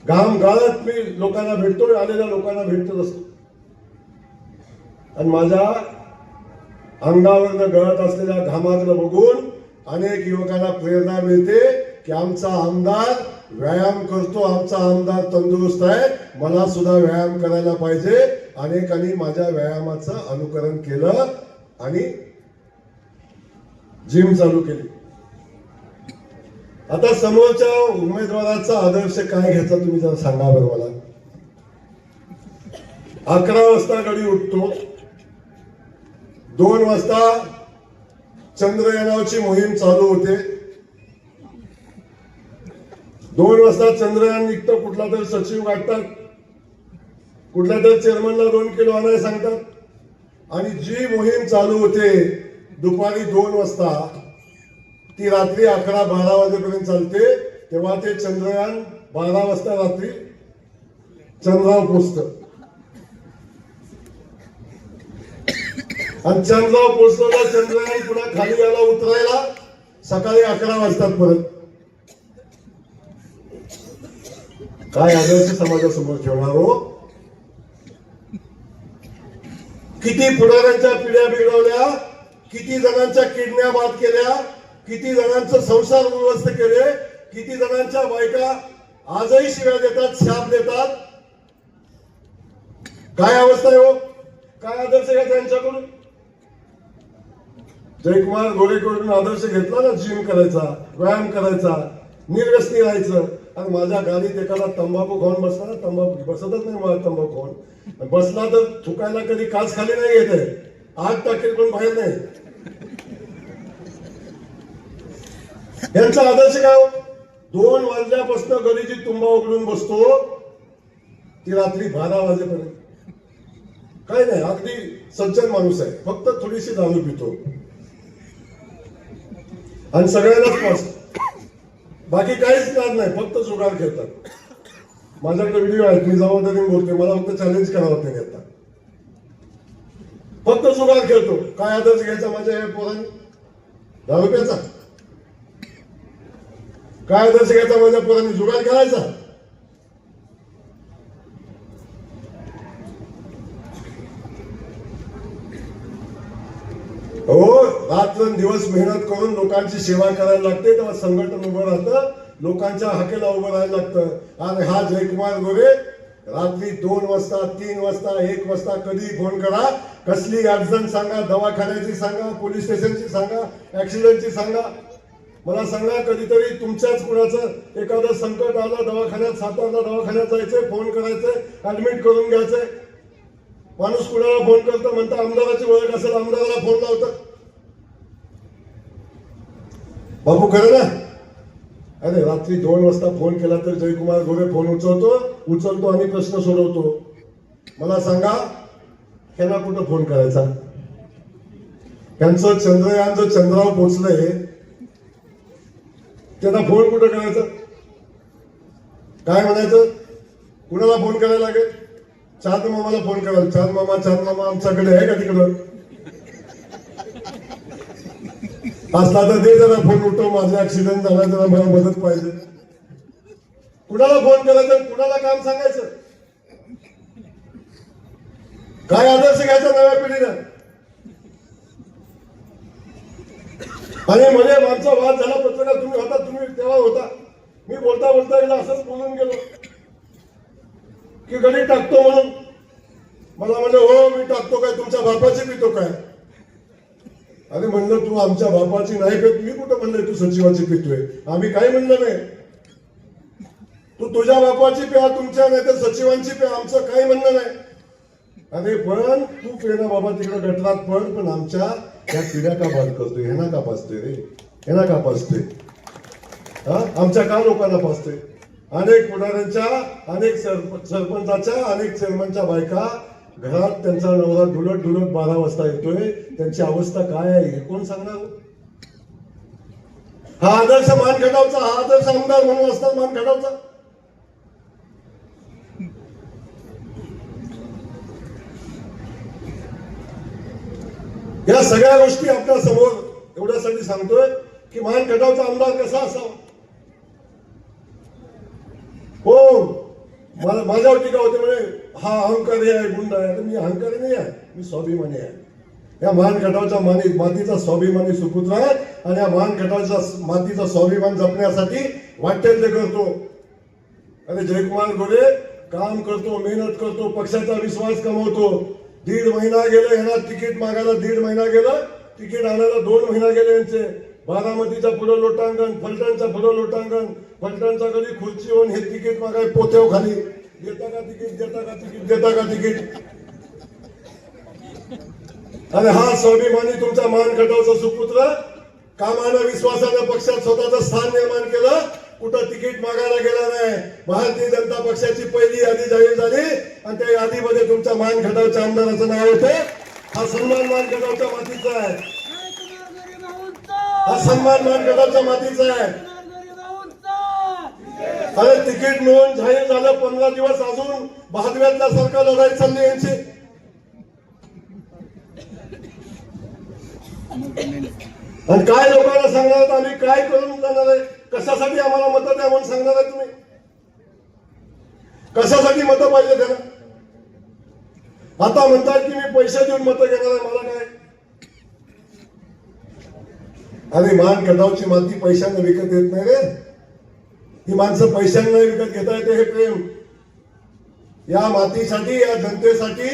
घाम गाळत मी लोकांना भेटतो, आलेल्या लोकांना भेटत असतो. आणि माझ्या अंगावरनं गळत असलेल्या घामाकडे बघून अनेक युवकांना प्रेरणा मिळते की आमचा आमदार व्यायाम करतो, आमचा आमदार तंदुरुस्त आहे, मला सुद्धा व्यायाम करायला पाहिजे. अनेकांनी माझ्या व्यायामाचं अनुकरण केलं आणि जिम चालू केली. आता समोरच्या उमेदवाराचा आदर्श काय घ्यायचा तुम्ही जरा सांगा बरं मला. 11 वाजता गडी उठतो, 2 वाजता चंद्रयानाची मोहीम चालू होते, 2 वाजता चंद्रयान निघतं, कुठला तरी सचिव गाठतात, कुठल्या तरी चेअरमनला 2 किलो आणायला सांगतात. आणि जी मोहीम चालू होते दुपारी 2 वाजता ती रात्री 11-12 वाजेपर्यंत चालते. तेव्हा ते चंद्रयान 12 वाजता रात्री चंद्रावर पोचतं. आणि चंद्रावर पोचलेला चंद्रयान पुन्हा खाली यायला उतरायला सकाळी 11 वाजतात परत. काय आदर्श समाजासमोर ठेवणार हो? किती पुढाऱ्यांच्या पिढ्या बिघडवल्या, किती जणांच्या किडन्या बाद केल्या, किती जणांचं संसार उद्ध्वस्त केले, किती जणांच्या बायका आजही शिव्या देतात, शाप देतात. काय अवस्था आहे हो? काय आदर्श घ्यायचा यांच्याकडून? जयकुमार गोरेकडून आदर्श घेतला ना, जिम करायचा, व्यायाम करायचा, निर्व्यसनी राहायचं. आणि माझ्या गाडीत एखादा तंबाखू खाऊन बसला ना, तंबाखू बसतच नाही मला, तंबाखू खाऊन बसला तर थुकायला कधी काच खाली नाही घेत आहे, आग टाकेल पण बाहेर नाही. यांचा आदर्श काय हो? 2 वाजल्यापासून गडीची तुंबा उघडून बसतो ती रात्री 12 वाजेपर्यंत. काय नाही, अगदी सज्जन माणूस आहे, फक्त थोडीशी दारू पितो आणि सगळ्यांनाच पास, बाकी काहीच काम नाही, फक्त जुगार खेळतात. माझ्याकडे व्हिडिओ आहेत, मी जबाबदारीने बोलते, मला फक्त चॅलेंज करावं नाही आता. फक्त जुगार खेळतो. काय आदर्श घ्यायचा माझ्या या पोरांनी? 10 रुपयाचा. काय आदर्श घ्यायचा माझ्या पोरांनी? जुगार खेळायचा. हो, रात्रंदिवस मेहनत करून लोकांची सेवा करायला लागते, तेव्हा संघटन उभं राहतं, लोकांच्या हाकेला उभं राहायला लागतं. आणि हा जयकुमार गोरे रात्री 2 वाजता, 3 वाजता, 1 वाजता कधी फोन करा, कसली अडचण सांगा, दवाखान्याची सांगा, पोलीस स्टेशनची सांगा, ऍक्सिडेंटची सांगा, मला सांगा. कधीतरी तुमच्याच कुणाचं एखादं संकट आलं, दवाखान्यात, सातारला दवाखान्यात जायचंय, फोन करायचंय, ऍडमिट करून घ्यायचंय. माणूस कुणाला फोन करतो म्हणता आमदाराची ओळख असेल, आमदाराला फोन लावतात. बापू खरं ना? अरे रात्री 2 वाजता फोन केला तर जयकुमार गोरे फोन उचलतो आणि प्रश्न सोडवतो. मला सांगा, ह्यांना कुठं फोन करायचा? त्यांचं चंद्रयान जर चंद्रावर पोचलंय, त्यांना फोन कुठं करायचा? काय म्हणायचं? कुणाला फोन करायला लागेल? चांद मामाला फोन कराल. चांद मामा आमच्याकडे आहे का तिकडं? असला तर दे जरा फोन, उठव, माझा ऍक्सिडेंट झाला, जरा मला मदत पाहिजे. कुणाला फोन करायचं, कुणाला काम सांगायचं? काय आदर्श घ्यायचा नव्या पिढीनं? आणि म्हणजे आमचा वाद झाला, पत्रकार तुम्ही होता, तुम्ही तेव्हा होता, मी बोलता बोलता गेला असंच बोलून गेलो की गडी टाकतो म्हणून. मला म्हणलं हो मी टाकतो काय, तुमच्या बापाची पितो काय? अरे म्हणलं तू आमच्या बापाची नाही पेत, मी कुठं म्हणलंय तू सचिवाची पितोय? आम्ही काही म्हणलं नाही. तू तुझ्या बापाची प्या, तुमच्या नाही तर सचिवांची प्या, आमचं काही म्हणणं नाही. अरे पण तू पेना बाबा तिकडे गटरात पण आमच्या त्या पिढ्या का बाद करतोय? ह्यांना का पाचतोय रे? ह्यांना का पाचतोय? हा, आमच्या का लोकांना पाचतोय? अनेक पुढाऱ्यांच्या, अनेक सरपंचाच्या, अनेक चेअरमनच्या बायका घरात त्यांचा नवरा ढुलत ढुलत 12 वाजता येतोय. त्यांची अवस्था काय आहे हे कोण सांगणार? हा आदर्श मानखटावचा, हा आदर्श आमदार म्हणून असतात मानखटावचा. या सगळ्या गोष्टी आपल्या समोर एवढ्यासाठी सांगतोय की मानखटावचा आमदार कसा असावा. हो, माझ्यावर टीका होते म्हणे हा अहंकारी आहे, गुंड आहे. मी अहंकारी नाही आहे, मी स्वाभिमानी आहे. या मानखटावच्या मातीचा स्वाभिमानी सुपुत्र आहे आणि या मानखटावच्या मातीचा स्वाभिमान जपण्यासाठी वाटेल ते करतो. अरे जयकुमार गोरे काम करतो, मेहनत करतो, पक्षाचा विश्वास कमवतो. 1.5 महिना गेला ह्याला तिकीट मागायला, 1.5 महिना गेला तिकीट आणायला, 2 महिना गेले यांचे. बारामतीच्या पुढं लोटांगण, फलटणच्या पुढं लोटांगण, फलटणच्या घरी खुर्ची होऊन हे तिकीट मागाय पोत्याव खाली. देता का तिकीट, देता का तिकीट, देता का तिकीट. आणि हा स्वाभिमानी तुमचा मानखटावचा सुपुत्र कामानं विश्वासानं पक्षात स्वतःचं स्थान निर्माण केलं. कुठं तिकीट मागायला गेला नाही. भारतीय जनता पक्षाची पहिली यादी जाहीर झाली आणि त्या यादीमध्ये तुमच्या मानखटावच्या आमदाराचं नाव होतं. हा सन्मान मानखटावच्या मातीचा आहे. हा सन्मान मानखटावच्या मातीचा आहे. अरे तिकीट मिळून जाहीर झालं 15 दिवस अजून बहादव्यातल्या सरकार लढाई चालली यांची. आणि काय लोकांना सांगणार आम्ही काय करून जाणार आहे, कशासाठी आम्हाला मतं द्या म्हणून सांगणार आहे तुम्ही? कशासाठी मतं पाहिजे त्यांना? आता म्हणतात की मी पैसे देऊन मतं घेणार आहे. मला काय, अरे मानखटावची माती पैशाने विकत येत नाही रे. ही माणसं पैशाने नाही विकत घेता येते हे प्रेम. या मातीसाठी, या जनतेसाठी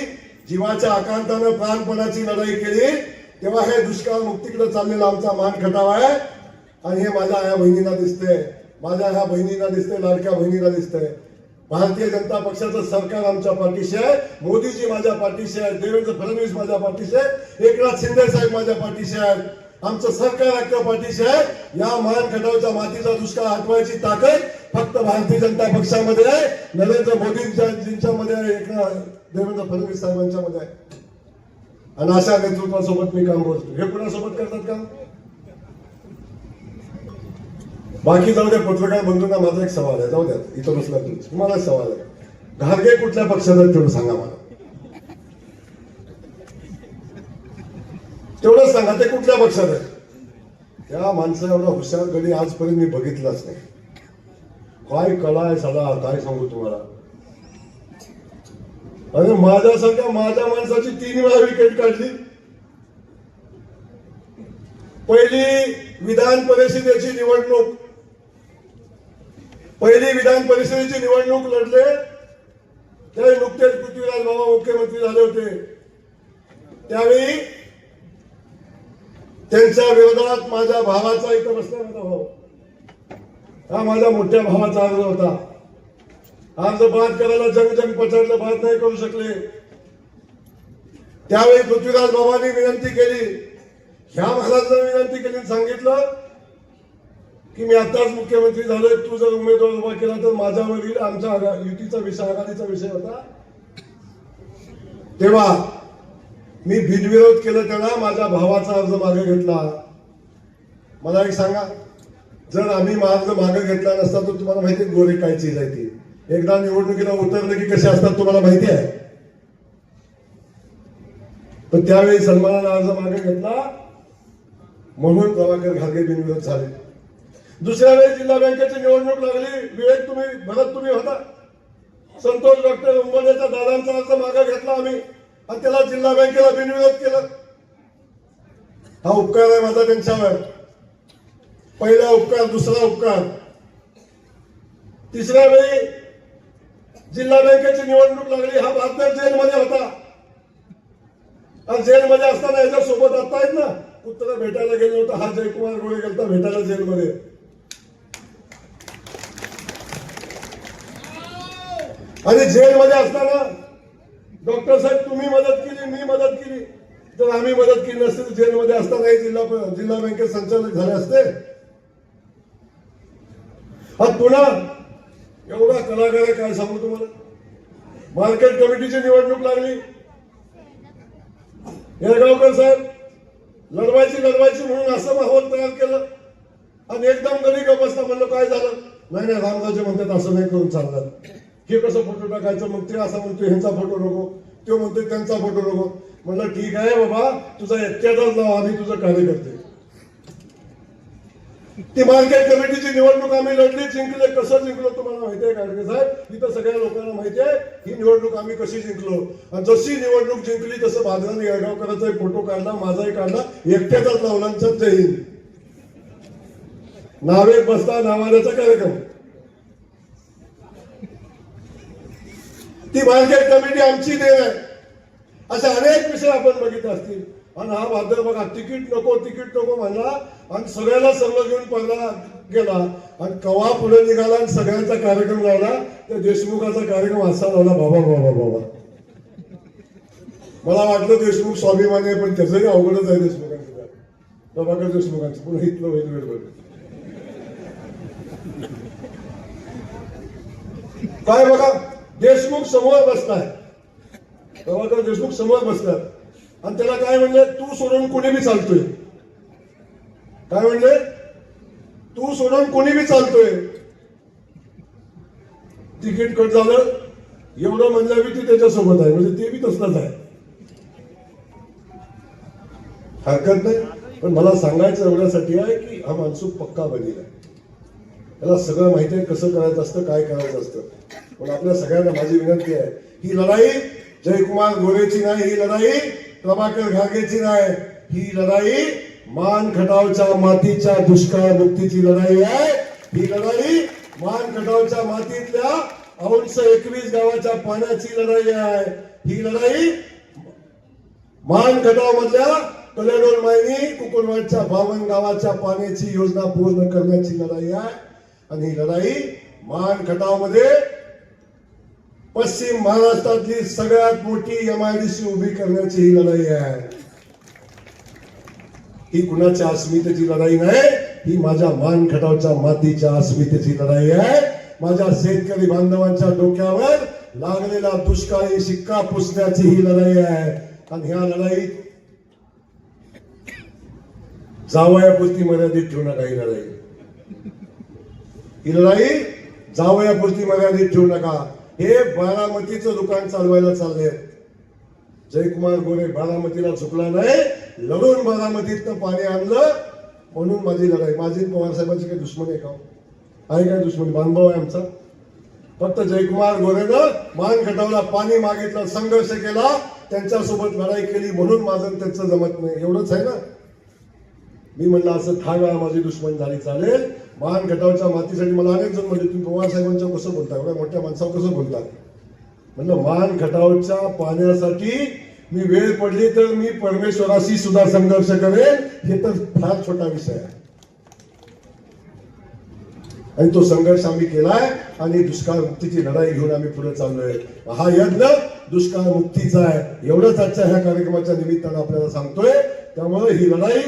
जीवाच्या आकांतानं प्राणपणाची लढाई केली. तेव्हा हे दुष्काळ मुक्तीकडे चाललेला आमचा मानखटाव आहे. आणि हे माझ्या ह्या बहिणींना दिसतंय, माझ्या ह्या बहिणींना दिसतंय, लाडक्या बहिणीला दिसतंय. भारतीय जनता पक्षाचं सरकार आमच्या पाठीशी आहे. मोदीजी माझ्या पाठीशी आहे, देवेंद्र फडणवीस माझ्या पाठीशी आहे, एकनाथ शिंदे साहेब माझ्या पाठीशी आहेत. आमचं सरकार आपल्या पाठीशी आहे. या मानखटावच्या मातीचा दुष्काळ हटवायची ताकद फक्त भारतीय जनता पक्षामध्ये आहे, नरेंद्र मोदींच्या मध्ये आहे, देवेंद्र फडणवीस साहेबांच्या मध्ये आहे. आणि अशा नेतृत्वासोबत मी काम करतो. हे कुणासोबत करतात का? बाकी जाऊ द्या, पत्रकार बंधूंना माझा एक सवाल आहे. जाऊ द्या, इथं बसला तुम्हाला सवाल आहे. घारगे कुठल्या पक्षात आहेत तेवढं सांगा मला. तेवढंच सांगा ते कुठल्या पक्षात आहे. त्या माणसा एवढा हुशार गडी आजपर्यंत मी बघितलाच नाही. काय कला आहे साला, काय सांगू तुम्हाला. आणि माझ्यासारख्या माझ्या माणसाची 3 वेळा विकेट काढली. पहिली विधान परिषदेची निवडणूक, पहिली विधान परिषदेची निवडणूक लढले त्यावेळी नुकतेच पृथ्वीराज बाबा मुख्यमंत्री झाले होते. त्यावेळी त्यांच्या विरोधात माझ्या भावाचा, इथं बसला माझा भाऊ, हा माझ्या मोठ्या भावाचा अर्ज होता. अर्ज बाद करायला जंग पछाडलं, बाद नाही करू शकले. त्यावेळी पृथ्वीराज बाबांनी विनंती केली, ह्या महाराजांना विनंती केली, सांगितलं की मी आताच मुख्यमंत्री झालोय, तू जर उमेदवार उभा केला तर माझ्यावरील आमच्या युतीचा विषय, आघाडीचा विषय होता. तेव्हा मी बिनविरोध केलं. त्याला माझ्या भावाचा अर्ज मागे घेतला. मला एक सांगा, जर आम्ही अर्ज मागे घेतला नसता तर तुम्हाला माहिती आहे गोरे काय चीज आहे ती. एकदा निवडणुकीला उतरले की कसे असतात तुम्हाला माहिती आहे. पण त्यावेळी सन्मानाने अर्ज मागे घेतला म्हणून प्रभाकर घारगे बिनविरोध झाले. दुसऱ्या वेळी जिल्हा बँकेची निवडणूक लागली. विवेक तुम्ही होता. संतोष डॉक्टर उंबरेच्या दादांचा अर्ज मागे घेतला आम्ही आणि त्याला जिल्हा बँकेला बिनविरोध केलं. हा उपकार आहे माझा त्यांच्यावर. पहिला उपकार, दुसरा उपकार. तिसऱ्या वेळी जिल्हा बँकेची निवडणूक लागली. हा भारतात जेलमध्ये होता आणि जेलमध्ये असताना याच्या सोबत आता आहेत ना, पुत्र भेटायला गेलो होता. हा जयकुमार गोळे गेलता भेटायला जेलमध्ये. आणि जेलमध्ये असताना डॉक्टर साहेब तुम्ही मदत केली, मी मदत केली. जर आम्ही मदत केली नसती तर जेलमध्ये असताना जिल्हा बँकेत संचालक झाले असते. पुन्हा एवढा कलाकार आहे, काय सांगू तुम्हाला. मार्केट कमिटीची निवडणूक लागली, येळगावकर साहेब लढवायची म्हणून असं माहोल तयार केलं आणि एकदम गडी का बसता. म्हणलं काय झालं, नाही रामराजे म्हणतात असं नाही करून चालणार, हे कसं फोटो टाकायचं. मग ते असं म्हणतो ह्यांचा फोटो नको, तो म्हणतोय त्यांचा फोटो नको. म्हणलं ठीक आहे बाबा, तुझा एकट्याचाच नाव, आम्ही तुझं कार्यकर्ते. ती मार्केट कमिटीची निवडणूक आम्ही लढली, जिंकले. कसं जिंकलो तुम्हाला माहिती आहे गाडगे साहेब, इथं सगळ्या लोकांना माहिती आहे ही निवडणूक आम्ही कशी जिंकलो. आणि जशी निवडणूक जिंकली तसं भाजराने येळगावकरांचाही फोटो काढला, माझाही काढला, एकट्याचाच लावलांचा जय हिंद. नावे बसता नावाण्याचा कार्यक्रम. ती मार्केट कमिटी आमची देव आहे. असे अनेक विषय आपण बघितले असतील. आणि हा भाद्र बघा, तिकीट नको म्हणला आणि सगळ्याला सर्व घेऊन पडला गेला आणि कवा पुढे निघाला आणि सगळ्यांचा कार्यक्रम लावला. त्या देशमुखाचा कार्यक्रम असा लावला, बाबा. मला वाटलं देशमुख स्वाभिमानी आहे, पण त्याचंही अवघडच आहे देशमुखांचं, प्रभाकर देशमुखांचं. पुन्हा इथलं होईल वेळ काय बघा, देशमुख समोर बसलाय, प्रभाकर देशमुख समोर बसलाय आणि त्याला काय म्हणले, तू सोडून कोणी बी चालतोय. काय म्हणले, तू सोडून कोणी बी चालतोय. तिकीट कट झालं एवढं म्हणलं बी ती त्याच्यासोबत आहे, म्हणजे ते बी तसलंच आहे. हरकत नाही, पण मला सांगायचं एवढ्यासाठी आहे की हा माणूस पक्का बनेल आहे. त्याला सगळं माहिती आहे कसं करायचं असतं, काय करायचं असतं. पण आपल्या सगळ्यांना माझी विनंती आहे, ही लढाई जयकुमार गोरेची नाही, ही लढाई प्रभाकर घागेची नाही, ही लढाई मान खटावच्या मातीच्या दुष्काळ मुक्तीची लढाई आहे. ही लढाई मान खटावच्या मातीतल्या 21 गावाच्या पाण्याची लढाई आहे. ही लढाई मान खटाव मधल्या कलेडोल मायनी कुकुरवाडच्या 52 गावाच्या पाण्याची योजना पूर्ण करण्याची लढाई आहे. आणि ही लढाई मान खटाव मध्ये पश्चिम महाराष्ट्रातली सगळ्यात मोठी MIDC उभी करण्याची ही लढाई आहे. ही कुणाच्या अस्मितेची लढाई नाही, ही माझ्या मान खटावच्या मातीच्या अस्मितेची लढाई आहे. माझ्या शेतकरी बांधवांच्या डोक्यावर लागलेला दुष्काळी शिक्का पुसण्याची ही लढाई आहे. आणि ह्या लढाईत जावयापुरती मर्यादित ठेवू नका. ही लढाई जावयापुरती मर्यादित ठेवू नका. हे बारामतीचं दुकान चालवायला चालले. जयकुमार गोरे बारामतीला झुकला नाही, लढून बारामतीतनं पाणी आणलं म्हणून माझी लढाई. माझी पवार साहेबांची काही दुश्मनी आहे का? आहे काय दुश्मनी? बांधव आहे आमचा. फक्त जयकुमार गोरेनं मान खटावला, पाणी मागितलं, संघर्ष केला, त्यांच्यासोबत लढाई केली म्हणून माझं त्यांचं जमत नाही, एवढंच आहे ना. मी म्हणलं असं 10 वेळा माझी दुश्मनी झाली चालेल. मान खटावच्या मातीसाठी मला अनेक जण म्हणजे तुम्ही पवार साहेबांच्या कसं बोलता, एवढ्या मोठ्या माणसावर कसं बोलता. म्हणलं मान खटावच्या पाण्यासाठी मी वेळ पडली तर मी परमेश्वराशी सुद्धा संघर्ष करेन. हे तर फार छोटा विषय आहे आणि तो संघर्ष आम्ही केलाय आणि दुष्काळ मुक्तीची लढाई घेऊन आम्ही पुढे चाललोय. हा यज्ञ दुष्काळ मुक्तीचा आहे, एवढंच आजच्या ह्या कार्यक्रमाच्या निमित्तानं आपल्याला सांगतोय. त्यामुळे ही लढाई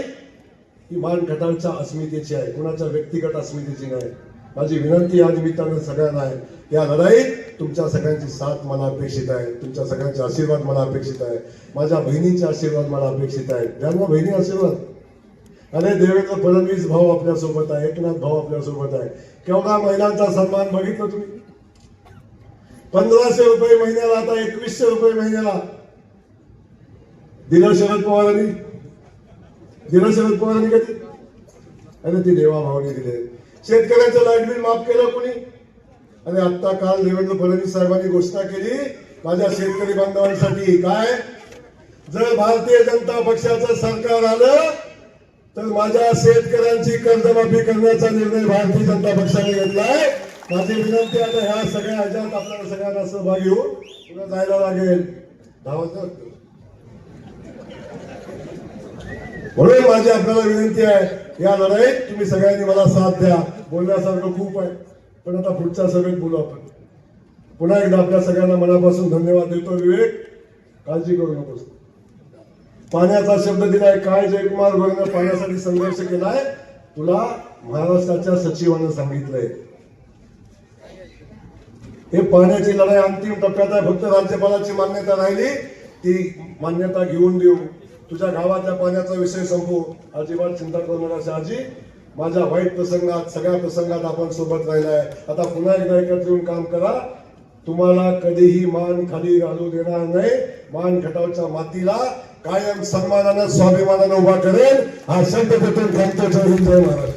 ही मान खटावच्या अस्मितेची आहे, कुणाच्या व्यक्तिगत अस्मितेची नाही. माझी विनंती या निमित्तानं सगळ्यांना आहे, या लढाईत तुमच्या सगळ्यांची साथ मला अपेक्षित आहे, तुमच्या सगळ्यांचे आशीर्वाद मला अपेक्षित आहे, माझ्या बहिणींचे आशीर्वाद मला अपेक्षित आहे. ज्यांना बहिणी आशीर्वाद, अरे देवेंद्र फडणवीस भाऊ आपल्या सोबत आहे, एकनाथ भाऊ आपल्या सोबत आहे. केवढा महिलांचा सन्मान बघितलं तुम्ही. 1500 रुपये महिन्याला, आता 2100 रुपये महिन्याला दिलं शरद पवारांनी. कधी? अरे ती देवा भावाने दिले. शेतकऱ्यांचं लाईट बिल माफ केलं कोणी? अरे आता काल देवेंद्र फडणवीस साहेबांनी घोषणा केली माझ्या शेतकरी बांधवांसाठी. काय? जर भारतीय जनता पक्षाचं सरकार आलं तर माझ्या शेतकऱ्यांची कर्जमाफी करण्याचा निर्णय भारतीय जनता पक्षाने घेतलाय. माझी विनंती आता ह्या सगळ्या ह्याच्यात आपल्याला सगळ्यांना सहभागी होऊन पुढे जायला लागेल. धावायचं म्हणून माझी आपल्याला विनंती आहे, या लढाईत तुम्ही सगळ्यांनी मला साथ द्या. बोलण्यासारखं खूप आहे पण आता पुढच्या सभेत बोलू आपण. पुन्हा एकदा आपल्या सगळ्यांना मनापासून धन्यवाद देतो. विवेक, काळजी करू नकोस. पाण्याचा शब्द दिलाय. काय जयकुमार गोरेनं पाण्यासाठी संघर्ष केलाय तुला महाराष्ट्राच्या सचिवानं सांगितलंय. हे पाण्याची लढाई अंतिम टप्प्यात आहे. फक्त राज्यपालाची मान्यता राहिली, ती मान्यता घेऊन देऊ. तुझ्या गावातल्या पाण्याचा विषय संपू. अजिबात चिंता करू नका शहाजी. माझ्या वाईट प्रसंगात, सगळ्या प्रसंगात आपण सोबत राहिलाय. आता पुन्हा एकदा एकत्र येऊन काम करा. तुम्हाला कधीही मान खाली घालू देणार नाही. मान खटावच्या मातीला कायम सन्मानानं, स्वाभिमानानं उभा करेल. हा शब्द देतो. जय हिंद, जय महाराष्ट्र.